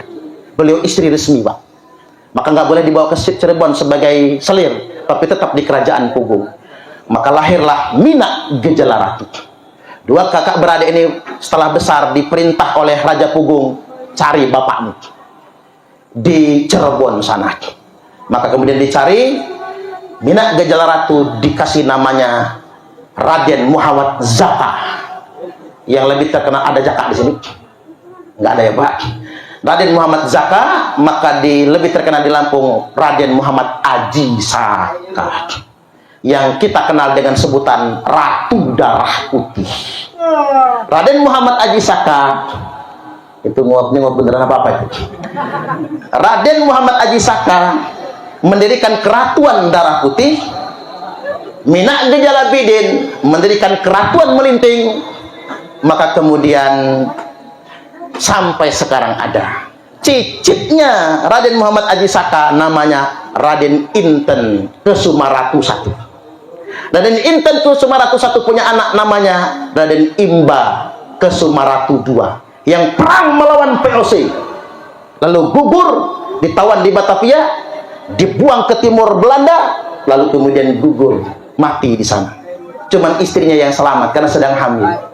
[SPEAKER 2] beliau istri resmi, Pak. Maka nggak boleh dibawa ke Cirebon sebagai selir, tapi tetap di kerajaan Pugung. Maka lahirlah Mina Gejala Ratu. Dua kakak beradik ini setelah besar diperintah oleh Raja Pugung, cari bapakmu di Cirebon sana. Maka kemudian dicari, Mina Gejala Ratu dikasih namanya Raden Muhammad Zaka. Yang lebih terkenal, ada Jaka di sini? Nggak ada ya Pak? Raden Muhammad Zaka, maka lebih terkenal di Lampung Raden Muhammad Aji Saka, yang kita kenal dengan sebutan Ratu Darah Putih. Raden Muhammad Aji Saka itu nguap beneran apa itu? Raden Muhammad Aji Saka mendirikan Keratuan Darah Putih. Mina Gejala Bidin mendirikan Keratuan Melinting. Maka kemudian sampai sekarang ada cicitnya Raden Muhammad Aji Saka, namanya Raden Inten Kesumaratu I. Raden Inten Kesumaratu I punya anak namanya Raden Imba Kesumaratu II, yang perang melawan VOC, lalu gugur, ditawan di Batavia, dibuang ke timur Belanda, lalu kemudian gugur, mati di sana. Cuman istrinya yang selamat karena sedang hamil.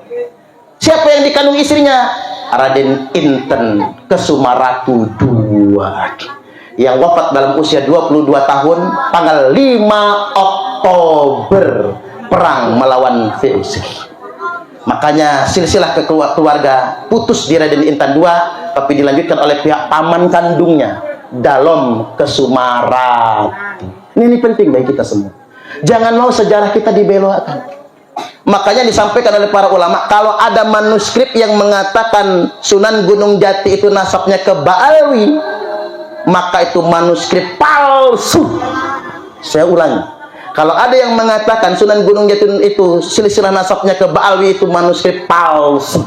[SPEAKER 2] Siapa yang dikandung istrinya? Raden Inten Kesumaratu II, yang wafat dalam usia 22 tahun tanggal 5 Oktober perang melawan VOC. Makanya silsilah keluarga putus di Raden Inten II, tapi dilanjutkan oleh pihak paman kandungnya, Dalom Kesumaratu. Ini penting bagi kita semua. Jangan mau sejarah kita dibelokkan. Makanya disampaikan oleh para ulama, kalau ada manuskrip yang mengatakan Sunan Gunung Jati itu nasabnya ke Ba'alwi, maka itu manuskrip palsu. Saya ulangi, kalau ada yang mengatakan Sunan Gunung Jati itu silsilah nasabnya ke Ba'alwi, itu manuskrip palsu.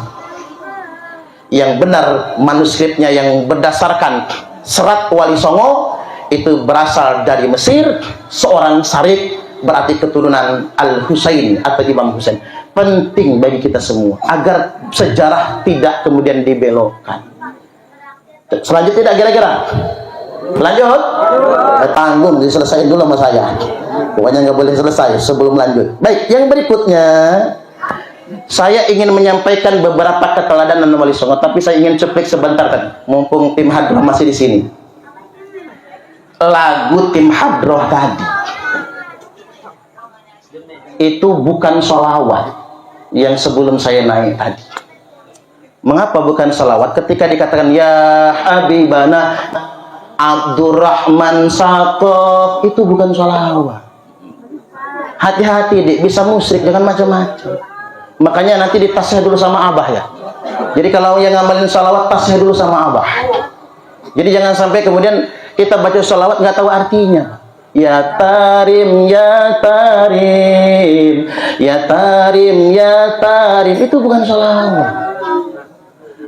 [SPEAKER 2] Yang benar manuskripnya yang berdasarkan Serat Wali Songo itu berasal dari Mesir, seorang syarif, berarti keturunan Al-Husain atau Imam Husain. Penting bagi kita semua agar sejarah tidak kemudian dibelokkan. Selanjutnya tidak kira-kira? Lanjut? Tanggung, diselesaikan dulu sama saya. Pokoknya nggak boleh selesai sebelum lanjut. Baik, yang berikutnya saya ingin menyampaikan beberapa keteladanan Wali Songo, tapi saya ingin ceplik sebentar kan, mumpung tim Hadroh masih di sini. Lagu tim Hadroh tadi itu bukan sholawat yang sebelum saya naik tadi. Mengapa bukan sholawat? Ketika dikatakan ya Habibana Abdurrahman Sakof, itu bukan sholawat. Hati-hati dik, bisa musyrik dengan macam-macam. Makanya nanti ditasnya dulu sama abah ya. Jadi kalau yang ngamalin sholawat, tasnya dulu sama abah. Jadi jangan sampai kemudian kita baca sholawat nggak tahu artinya. Ya Tarim, ya Tarim, ya Tarim, ya Tarim, itu bukan sholawat.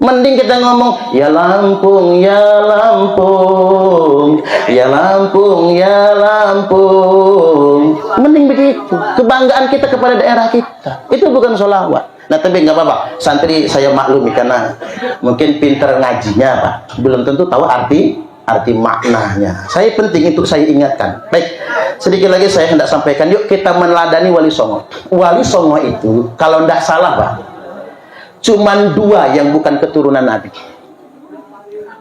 [SPEAKER 2] Mending kita ngomong ya Lampung, ya Lampung, ya Lampung, ya Lampung. Mending begitu. Kebanggaan kita kepada daerah kita. Itu bukan sholawat. Nah tapi nggak apa-apa. Santri saya maklumi karena mungkin pinter ngajinya Pak, belum tentu tahu arti maknanya. Saya penting untuk saya ingatkan. Baik, sedikit lagi saya hendak sampaikan. Yuk kita meneladani Wali Songo. Wali Songo itu kalau tidak salah Pak, cuman 2 yang bukan keturunan Nabi.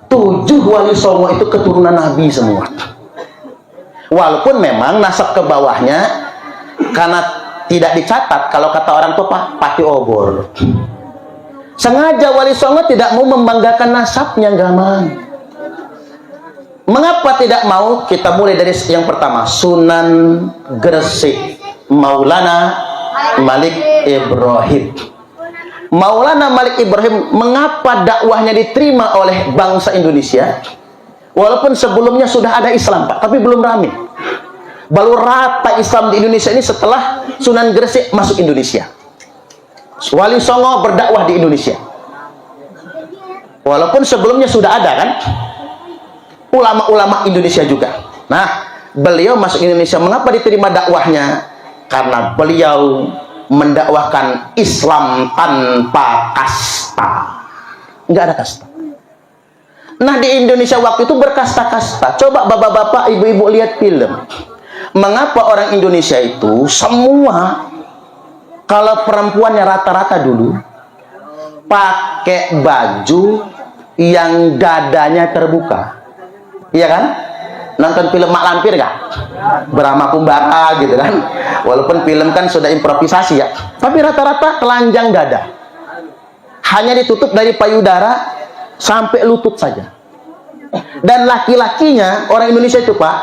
[SPEAKER 2] 7 Wali Songo itu keturunan Nabi semua. Walaupun memang nasab ke bawahnya karena tidak dicatat, kalau kata orang tua pati obor. Sengaja Wali Songo tidak mau membanggakan nasabnya, nggak mau. Mengapa tidak mau? Kita mulai dari yang pertama, Sunan Gresik Maulana Malik Ibrahim. Maulana Malik Ibrahim, mengapa dakwahnya diterima oleh bangsa Indonesia? Walaupun sebelumnya sudah ada Islam Pak, tapi belum ramai. Baru rata Islam di Indonesia ini setelah Sunan Gresik masuk Indonesia. Wali Songo berdakwah di Indonesia. Walaupun sebelumnya sudah ada kan? Ulama-ulama Indonesia juga. Nah, beliau masuk Indonesia, mengapa diterima dakwahnya? Karena beliau mendakwahkan Islam tanpa kasta. Nggak ada kasta. Nah, di Indonesia waktu itu berkasta-kasta. Coba bapak-bapak, ibu-ibu lihat film. Mengapa orang Indonesia itu semua, kalau perempuannya rata-rata dulu pakai baju yang dadanya terbuka. Iya kan? Nonton film Mak Lampir nggak? Brahma Kumbara gitu kan. Walaupun film kan sudah improvisasi ya, tapi rata-rata telanjang dada, hanya ditutup dari payudara sampai lutut saja. Dan laki-lakinya orang Indonesia itu Pak,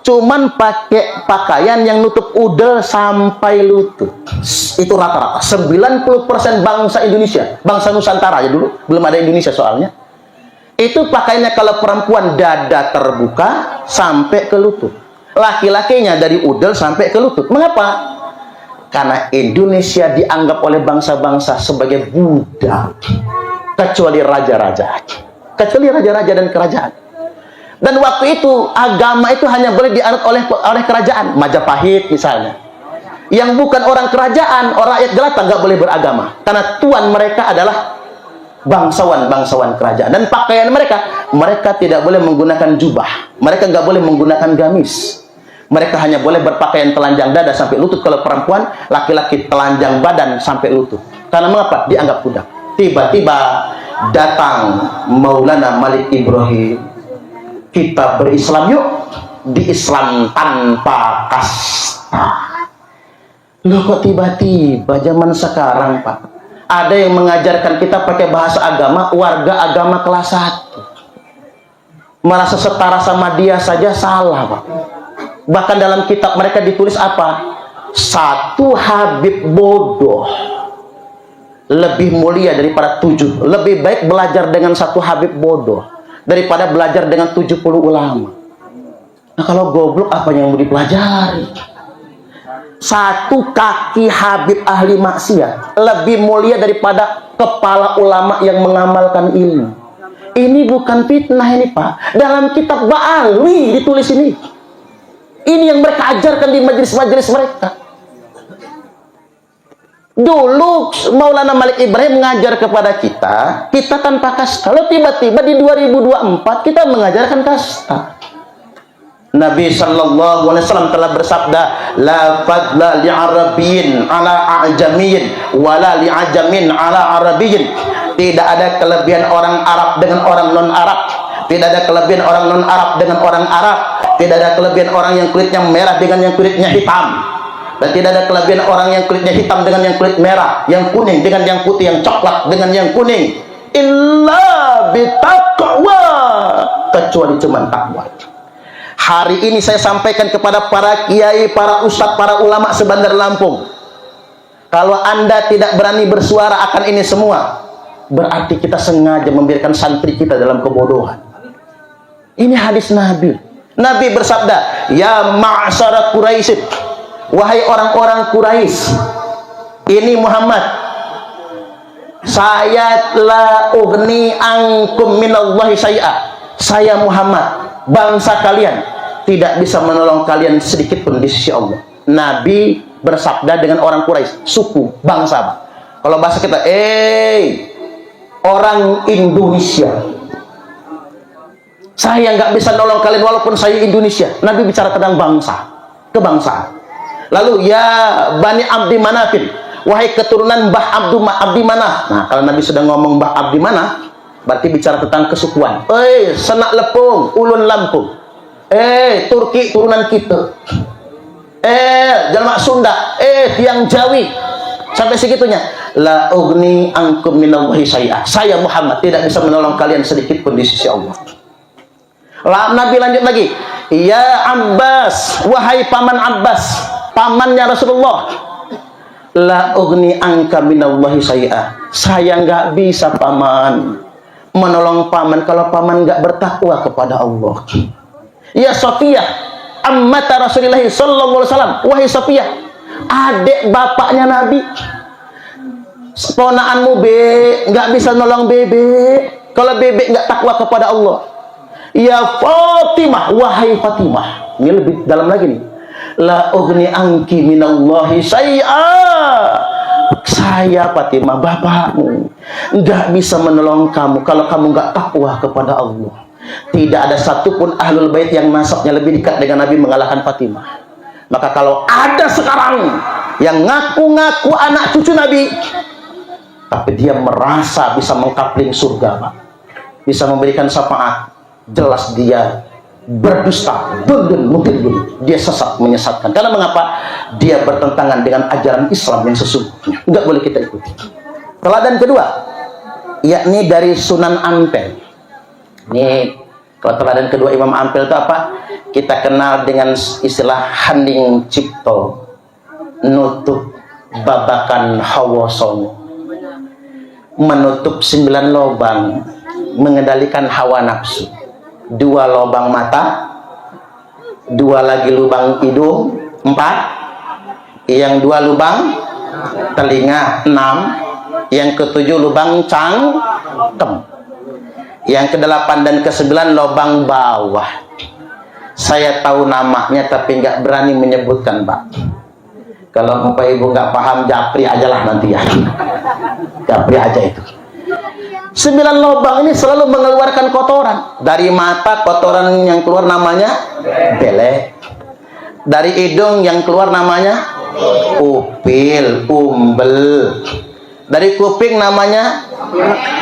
[SPEAKER 2] cuman pakai pakaian yang nutup udel sampai lutut. Itu rata-rata 90% bangsa Indonesia, bangsa Nusantara ya dulu, belum ada Indonesia soalnya. Itu pakaiannya kalau perempuan dada terbuka sampai ke lutut, laki-lakinya dari udel sampai ke lutut. Mengapa? Karena Indonesia dianggap oleh bangsa-bangsa sebagai budak, kecuali raja-raja, kecuali raja-raja dan kerajaan. Dan waktu itu agama itu hanya boleh dianut oleh kerajaan. Majapahit misalnya, yang bukan orang kerajaan, orang rakyat jelata nggak boleh beragama, karena tuan mereka adalah bangsawan kerajaan. Dan pakaian mereka tidak boleh menggunakan jubah, mereka nggak boleh menggunakan gamis, mereka hanya boleh berpakaian telanjang dada sampai lutut kalau perempuan, laki-laki telanjang badan sampai lutut. Karena mengapa? Dianggap budak. Tiba-tiba datang Maulana Malik Ibrahim, kita berislam yuk, di Islam tanpa kasta. Loh kok tiba-tiba zaman sekarang Pak, ada yang mengajarkan kita pakai bahasa agama, warga agama kelas 1 merasa setara sama dia saja salah Pak. Bahkan dalam kitab mereka ditulis apa? Satu Habib bodoh lebih mulia daripada 7. Lebih baik belajar dengan satu Habib bodoh daripada belajar dengan 70 ulama. Nah kalau goblok apa yang mau dipelajari? Satu kaki Habib ahli maksiat lebih mulia daripada kepala ulama yang mengamalkan ilmu. Ini bukan fitnah ini Pak, dalam kitab Ba'ali ditulis ini. Ini yang mereka ajarkan di majelis-majelis mereka. Dulu Maulana Malik Ibrahim mengajar kepada kita tanpa kasta. Lalu tiba-tiba di 2024 kita mengajarkan kasta. Nabi sallallahu alaihi wasallam telah bersabda, la fadla li'arabiyyin ala a'jamiyyin wala li'ajamin ala arabiyyin. Tidak ada kelebihan orang Arab dengan orang non-Arab, tidak ada kelebihan orang non-Arab dengan orang Arab, tidak ada kelebihan orang yang kulitnya merah dengan yang kulitnya hitam, dan tidak ada kelebihan orang yang kulitnya hitam dengan yang kulit merah, yang kuning dengan yang putih, yang coklat dengan yang kuning, illa bitaqwa, kecuali cuman takwa. Hari ini saya sampaikan kepada para kiai, para ustadz, para ulama sebandar Lampung, kalau Anda tidak berani bersuara akan ini semua, berarti kita sengaja membiarkan santri kita dalam kebodohan. Ini hadis Nabi. Nabi bersabda, ya ma'asyara Quraisy, wahai orang-orang Quraisy, ini Muhammad, saya la ugni ankum minallahi syai'a. Saya Muhammad, bangsa kalian tidak bisa menolong kalian sedikit pun di sisi Allah. Nabi bersabda dengan orang Quraisy, suku, bangsa. Kalau bahasa kita, orang Indonesia, saya nggak bisa nolong kalian walaupun saya Indonesia. Nabi bicara tentang bangsa, kebangsaan. Lalu ya Bani Abdi Manafin, wahai keturunan Mbah Abdi Manaf. Nah kalau Nabi sedang ngomong Mbah Abdi Manaf, berarti bicara tentang kesukuan. Senak Lepung, Ulun Lampung, Turki turunan kita, Jalmak Sunda, Tiang Jawi, sampai segitunya. La ugni angkum minallahi syai'a. Saya Muhammad tidak bisa menolong kalian sedikit pun di sisi Allah. Nabi lanjut lagi, ya Abbas, wahai paman Abbas, pamannya Rasulullah, la ugni angka minallahi syai'a. Saya nggak bisa paman menolong paman kalau paman nggak bertakwa kepada Allah. Ya Sofiyah, ammata Rasulullah sallallahu alaihi wasallam, wahai Sofiyah, adik bapaknya Nabi, ponaanmu nggak bisa nolong bebek kalau bebek nggak takwa kepada Allah. Ya Fatimah, wahai Fatimah, ini lebih dalam lagi nih, la ugni anki minallahi syai'a. Saya Fatimah, bapakmu, nggak bisa menolong kamu kalau kamu nggak takwa kepada Allah. Tidak ada satupun ahlul bait yang nasabnya lebih dekat dengan Nabi mengalahkan Fatimah. Maka kalau ada sekarang yang ngaku-ngaku anak cucu Nabi, tapi dia merasa bisa mengkapling surga, Pak, bisa memberikan syafaat, jelas dia berdusta, dia sesat, menyesatkan. Karena mengapa? Dia bertentangan dengan ajaran Islam yang sesungguhnya. Enggak boleh kita ikuti. Teladan kedua, yakni dari Sunan Ampel. Ini kalau teladan kedua Imam Ampel itu apa? Kita kenal dengan istilah handing cipto, nutup babakan hawa songo, menutup 9 lubang, mengendalikan hawa nafsu. 2 lubang mata, 2 lagi lubang hidung, 4, yang 2 lubang telinga, 6, yang ke-7 lubang cangkem, yang ke-8 dan ke-9 lubang bawah. Saya tahu namanya tapi nggak berani menyebutkan, Pak. Kalau Bapak Ibu nggak paham, japri aja lah nanti ya. Japri aja itu. 9 lubang ini selalu mengeluarkan kotoran. Dari mata, kotoran yang keluar namanya belek. Dari hidung yang keluar namanya upil, umbel. Dari kuping namanya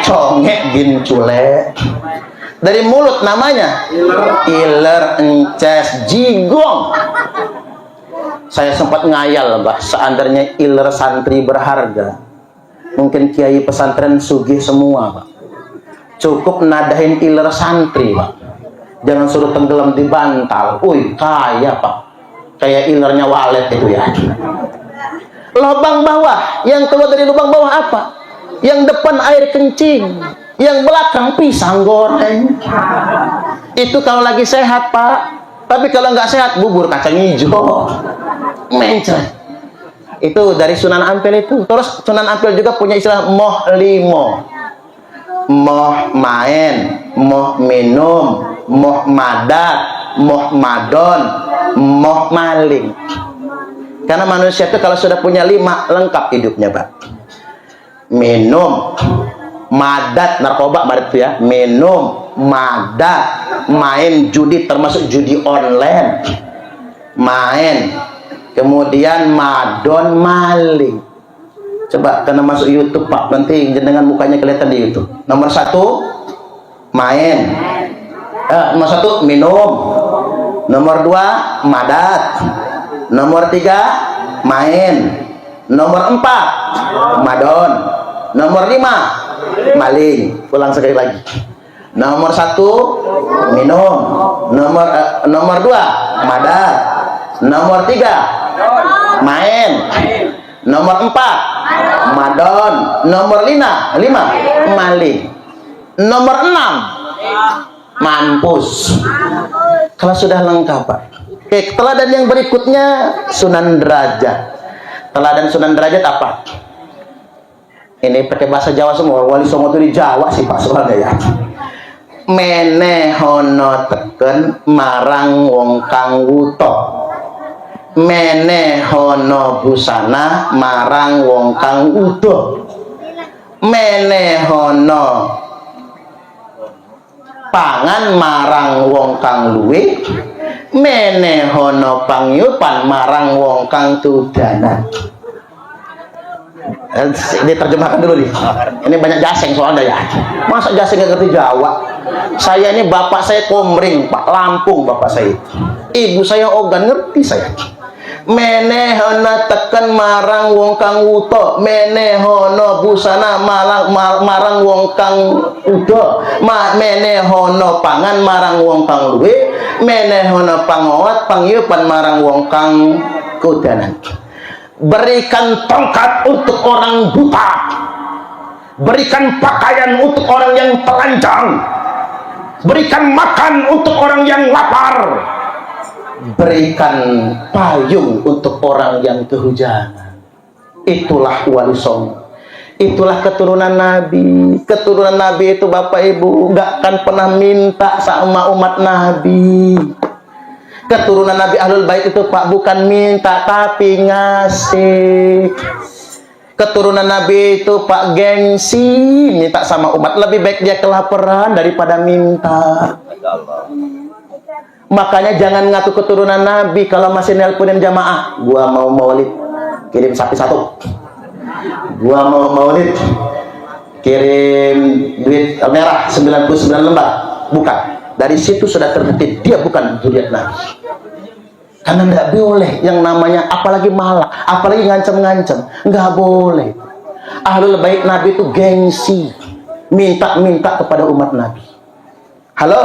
[SPEAKER 2] congek bin cule. Dari mulut namanya iler, ences, jigong. Saya sempat ngayal, Mbah, seandainya iler santri berharga, mungkin kiai pesantren sugih semua, Pak. Cukup nadahin iler santri, Pak. Jangan suruh tenggelam di bantal. Wih, kaya, Pak. Kayak ilernya walet itu ya. Lubang bawah, yang keluar dari lubang bawah apa? Yang depan air kencing, yang belakang pisang goreng. Itu kalau lagi sehat, Pak. Tapi kalau nggak sehat, bubur kacang hijau, mencret. Itu dari Sunan Ampel itu. Terus Sunan Ampel juga punya istilah moh limo, moh main, moh minum, moh madat, moh madon, moh maling. Karena manusia itu kalau sudah punya 5, lengkap hidupnya, Pak. Minum, madat, narkoba, madat itu ya. Minum, madat, main judi, termasuk judi online, main, kemudian madon, maling. Coba karena masuk YouTube, Pak, nanti jenengan mukanya kelihatan di YouTube. Nomor 1 main, nomor 1 minum, nomor 2 madat, nomor 3 main, nomor 4 madon, nomor 5 maling. Ulang sekali lagi. Nomor 1 minum, nomor 2 madat, nomor 3 main, nomor 4 madon, nomor 5 maling, nomor 6 mampus. Kalau sudah lengkap, Pak. Oke, teladan yang berikutnya Sunan Derajat. Teladan Sunan Derajat apa? Ini pakai bahasa Jawa semua. Wali Songo itu di Jawa sih, Pak, soalnya ya. Menehono teken marang wong kang wuta, menehono busana marang wong kang udo, menehono pangan marang wong kang luwe, menehono pangyupan marang wong kang tudanan. Diterjemahkan dulu nih. Ini banyak jaseng soalnya ya. Masa jaseng nggak ngerti Jawa? Saya ini bapak saya Komring, Pak, Lampung bapak saya. Ibu saya Ogan, ngerti saya. Menehono teken marang wong kang wuto, menehono busana marang wong kang udo, menehono pangan marang wong kang luwe, menehono pangowat pangyupan marang wong kang kudanan. Berikan tongkat untuk orang buta, berikan pakaian untuk orang yang telanjang, berikan makan untuk orang yang lapar, berikan payung untuk orang yang kehujanan. Itulah Wali Songo, itulah keturunan Nabi. Keturunan Nabi itu Bapak Ibu gak akan pernah minta sama umat Nabi. Keturunan Nabi Ahlul Bait itu, Pak, bukan minta tapi ngasih. Keturunan Nabi itu, Pak, gengsi, minta sama umat. Lebih baik dia kelaparan daripada minta. Makanya jangan ngaku keturunan Nabi kalau masih nelponin jamaah. Gua mau maulid, kirim sapi 1. Gua mau maulid, kirim duit merah 99 lembar. Bukan. Dari situ sudah terbukti dia bukan zuriat Nabi. Karena tidak boleh yang namanya apalagi malak, apalagi ngancam-ngancam, nggak boleh. Ahlul bait Nabi itu gengsi, minta-minta kepada umat Nabi. Halo?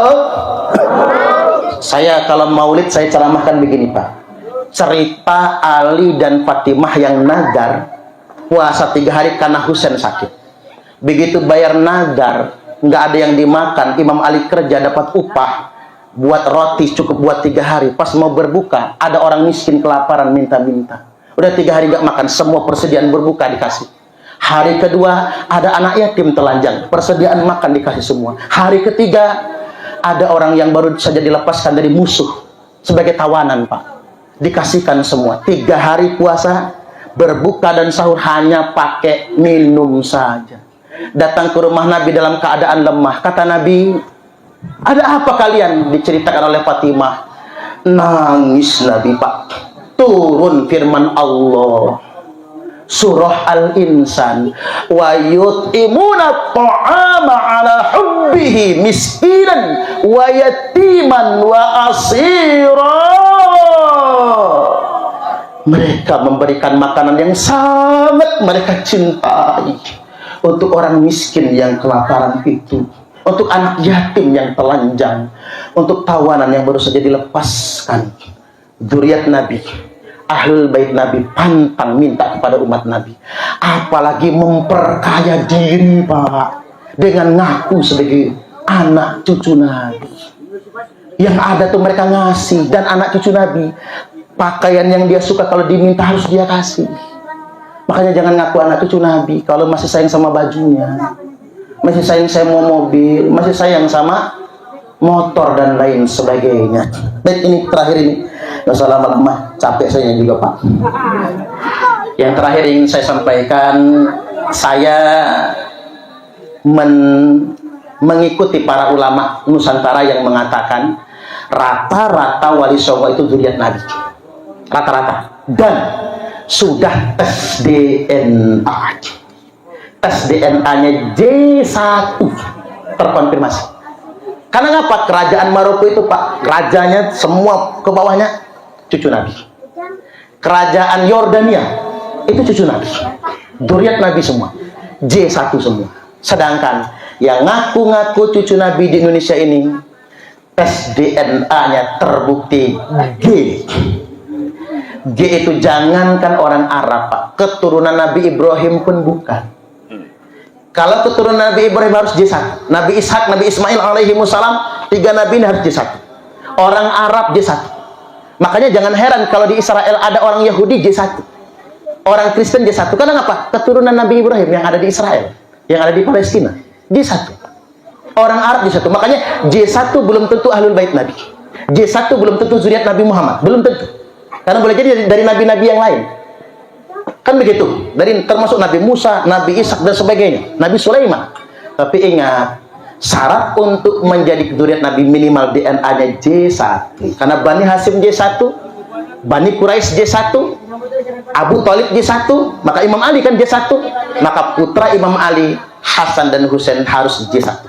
[SPEAKER 2] Saya kalau maulid saya ceramahkan begini Pak. Cerita Ali dan Fatimah yang nadar puasa 3 hari karena Husain sakit. Begitu bayar nadar, nggak ada yang dimakan. Imam Ali kerja dapat upah, buat roti cukup buat 3 hari. Pas mau berbuka, ada orang miskin kelaparan minta-minta. Udah 3 hari nggak makan, semua persediaan berbuka dikasih. Hari kedua, ada anak yatim telanjang, persediaan makan dikasih semua. Hari ketiga, ada orang yang baru saja dilepaskan dari musuh sebagai tawanan Pak, dikasihkan semua. 3 hari puasa, berbuka dan sahur hanya pakai minum saja. Datang ke rumah Nabi dalam keadaan lemah. Kata Nabi, ada apa kalian? Diceritakan oleh Fatimah. Nangis Nabi Pak. Turun firman Allah, surah Al-Insan, wa yut'imuna ta'ama ala hubbihi miskinan wa yatiman wa asira. Mereka memberikan makanan yang sangat mereka cintai untuk orang miskin yang kelaparan itu, untuk anak yatim yang telanjang, untuk tawanan yang baru saja dilepaskan. Zuriat Nabi, ahlul bait Nabi pantang minta kepada umat Nabi. Apalagi memperkaya diri Pak, dengan ngaku sebagai anak cucu Nabi. Yang ada tuh mereka ngasih. Dan anak cucu Nabi, pakaian yang dia suka kalau diminta harus dia kasih. Makanya jangan ngaku anak cucu Nabi kalau masih sayang sama bajunya, masih sayang sama mobil, masih sayang sama motor dan lain sebagainya. Baik, ini terakhir ini. Gak usah lama-lama, capek saya juga Pak. Yang terakhir ingin saya sampaikan, saya mengikuti para ulama Nusantara yang mengatakan rata-rata wali songo itu zuriat Nabi. Rata-rata. Dan sudah tes DNA. Tes DNA-nya J1 terkonfirmasi. Karena ngapa? Kerajaan Maroko itu Pak, rajanya semua ke bawahnya cucu Nabi. Kerajaan Yordania itu cucu Nabi, zuriat Nabi semua, J1 semua. Sedangkan yang ngaku-ngaku cucu Nabi di Indonesia ini, tes DNA-nya terbukti G. G itu jangankan orang Arab Pak, keturunan Nabi Ibrahim pun bukan. Kalau keturunan Nabi Ibrahim harus J1, Nabi Ishak, Nabi Ismail alaihi wassalam, 3 Nabi ini harus J1. Orang Arab J1. Makanya jangan heran kalau di Israel ada orang Yahudi J1, orang Kristen J1. Karena apa? Keturunan Nabi Ibrahim yang ada di Israel, yang ada di Palestina J1. Orang Arab J1. Makanya J1 belum tentu ahlul bait Nabi, J1 belum tentu zuriat Nabi Muhammad, belum tentu. Karena boleh jadi dari nabi-nabi yang lain. Kan begitu, dari termasuk Nabi Musa, Nabi Ishak dan sebagainya, Nabi Sulaiman. Tapi ingat, syarat untuk menjadi zuriat Nabi minimal DNA-nya J1. Karena Bani Hasyim J1, Bani Quraisy J1, Abu Thalib J1, maka Imam Ali kan J1, maka putra Imam Ali, Hasan dan Husain harus J1.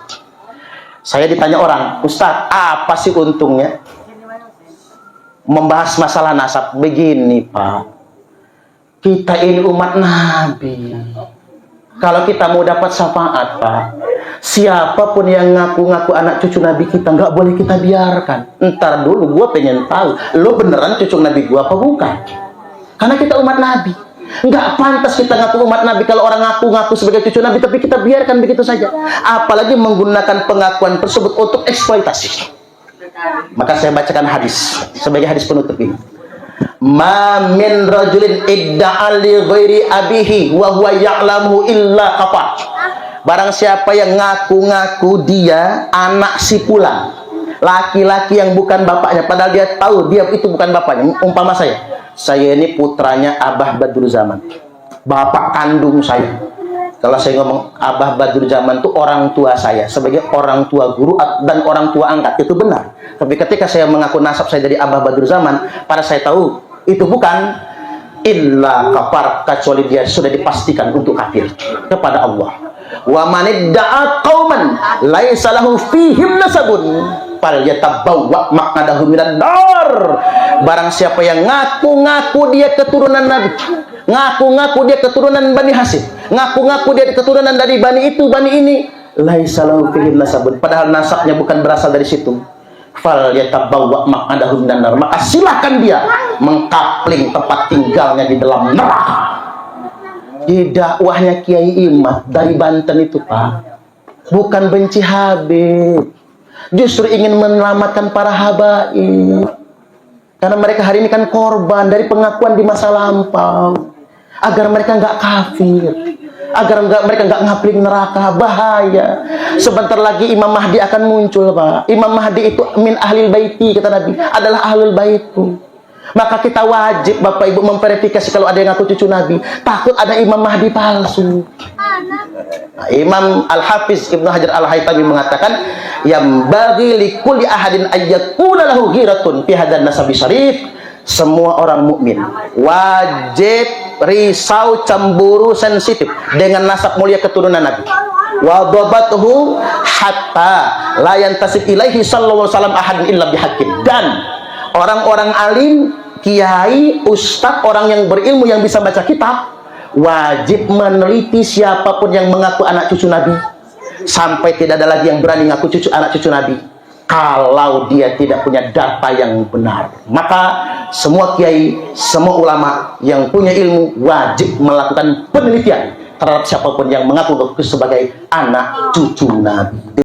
[SPEAKER 2] Saya ditanya orang, Ustaz, apa sih untungnya membahas masalah nasab? Begini Pak, kita ini umat Nabi. Kalau kita mau dapat syafaat Pak, siapapun yang ngaku-ngaku anak cucu Nabi kita, nggak boleh kita biarkan. Ntar dulu, gue pengen tahu lo beneran cucu Nabi gue apa bukan. Karena kita umat Nabi, nggak pantas kita ngaku umat Nabi kalau orang ngaku-ngaku sebagai cucu Nabi, tapi kita biarkan begitu saja. Apalagi menggunakan pengakuan tersebut untuk eksploitasi. Maka saya bacakan hadis sebagai hadis penutup ini. Ma min rajulin idda'a li ghairi abihi wa huwa ya'lamu illa kafar. Barang siapa yang ngaku-ngaku dia anak si fulan, laki-laki yang bukan bapaknya, padahal dia tahu dia itu bukan bapaknya. Umpama saya ini putranya Abah Badrul Zaman, bapak kandung saya. Kalau saya ngomong Abah Badrul Zaman itu orang tua saya, sebagai orang tua guru dan orang tua angkat, itu benar. Tapi ketika saya mengaku nasab saya dari Abah Badrul Zaman, pada saya tahu itu bukan illa kafar, kecuali dia sudah dipastikan untuk kafir kepada Allah. Wa man idda'a qauman laisa lahu fihim nasabun. fal yatabawwa maq'adahu minan nar. Barang siapa yang ngaku-ngaku dia keturunan Nabi, ngaku-ngaku dia keturunan Bani Hasyim, ngaku-ngaku dia keturunan dari Bani itu, Bani ini, laisa lahu fihim nasabun, padahal nasabnya bukan berasal dari situ, fal yatabawwa maq'adahu minan nar, maka silakan dia mengkapling tempat tinggalnya di dalam neraka. Di dakwahnya Kiai Imad dari Banten itu, Pak, bukan benci Habib, justru ingin menyelamatkan para habaib, karena mereka hari ini kan korban dari pengakuan di masa lampau, agar mereka nggak kafir, agar mereka nggak ngapling neraka. Bahaya, sebentar lagi Imam Mahdi akan muncul, Pak. Imam Mahdi itu min ahlil baiti, kata Nabi, adalah ahlul baitku. Maka kita wajib, Bapak Ibu, memverifikasi kalau ada yang ngaku cucu Nabi. Takut ada Imam Mahdi palsu. Nah, Imam Al-Hafiz Ibnu Hajar Al-Haytami mengatakan, yang bagi likulli ahadin ayyakuna lahu ghiratun fi hadan nasabi syarif. Semua orang mukmin wajib risau, cemburu, sensitif dengan nasab mulia keturunan Nabi. Wa dhabathu hatta la yantasib ilaihi sallallahu alaihi wasallam ahadun illa bihaqqin. Dan orang-orang alim, kiai, ustadz, orang yang berilmu yang bisa baca kitab, wajib meneliti siapapun yang mengaku anak cucu Nabi, sampai tidak ada lagi yang berani ngaku anak cucu Nabi kalau dia tidak punya data yang benar. Maka semua kiai, semua ulama yang punya ilmu wajib melakukan penelitian terhadap siapapun yang mengaku sebagai anak cucu Nabi.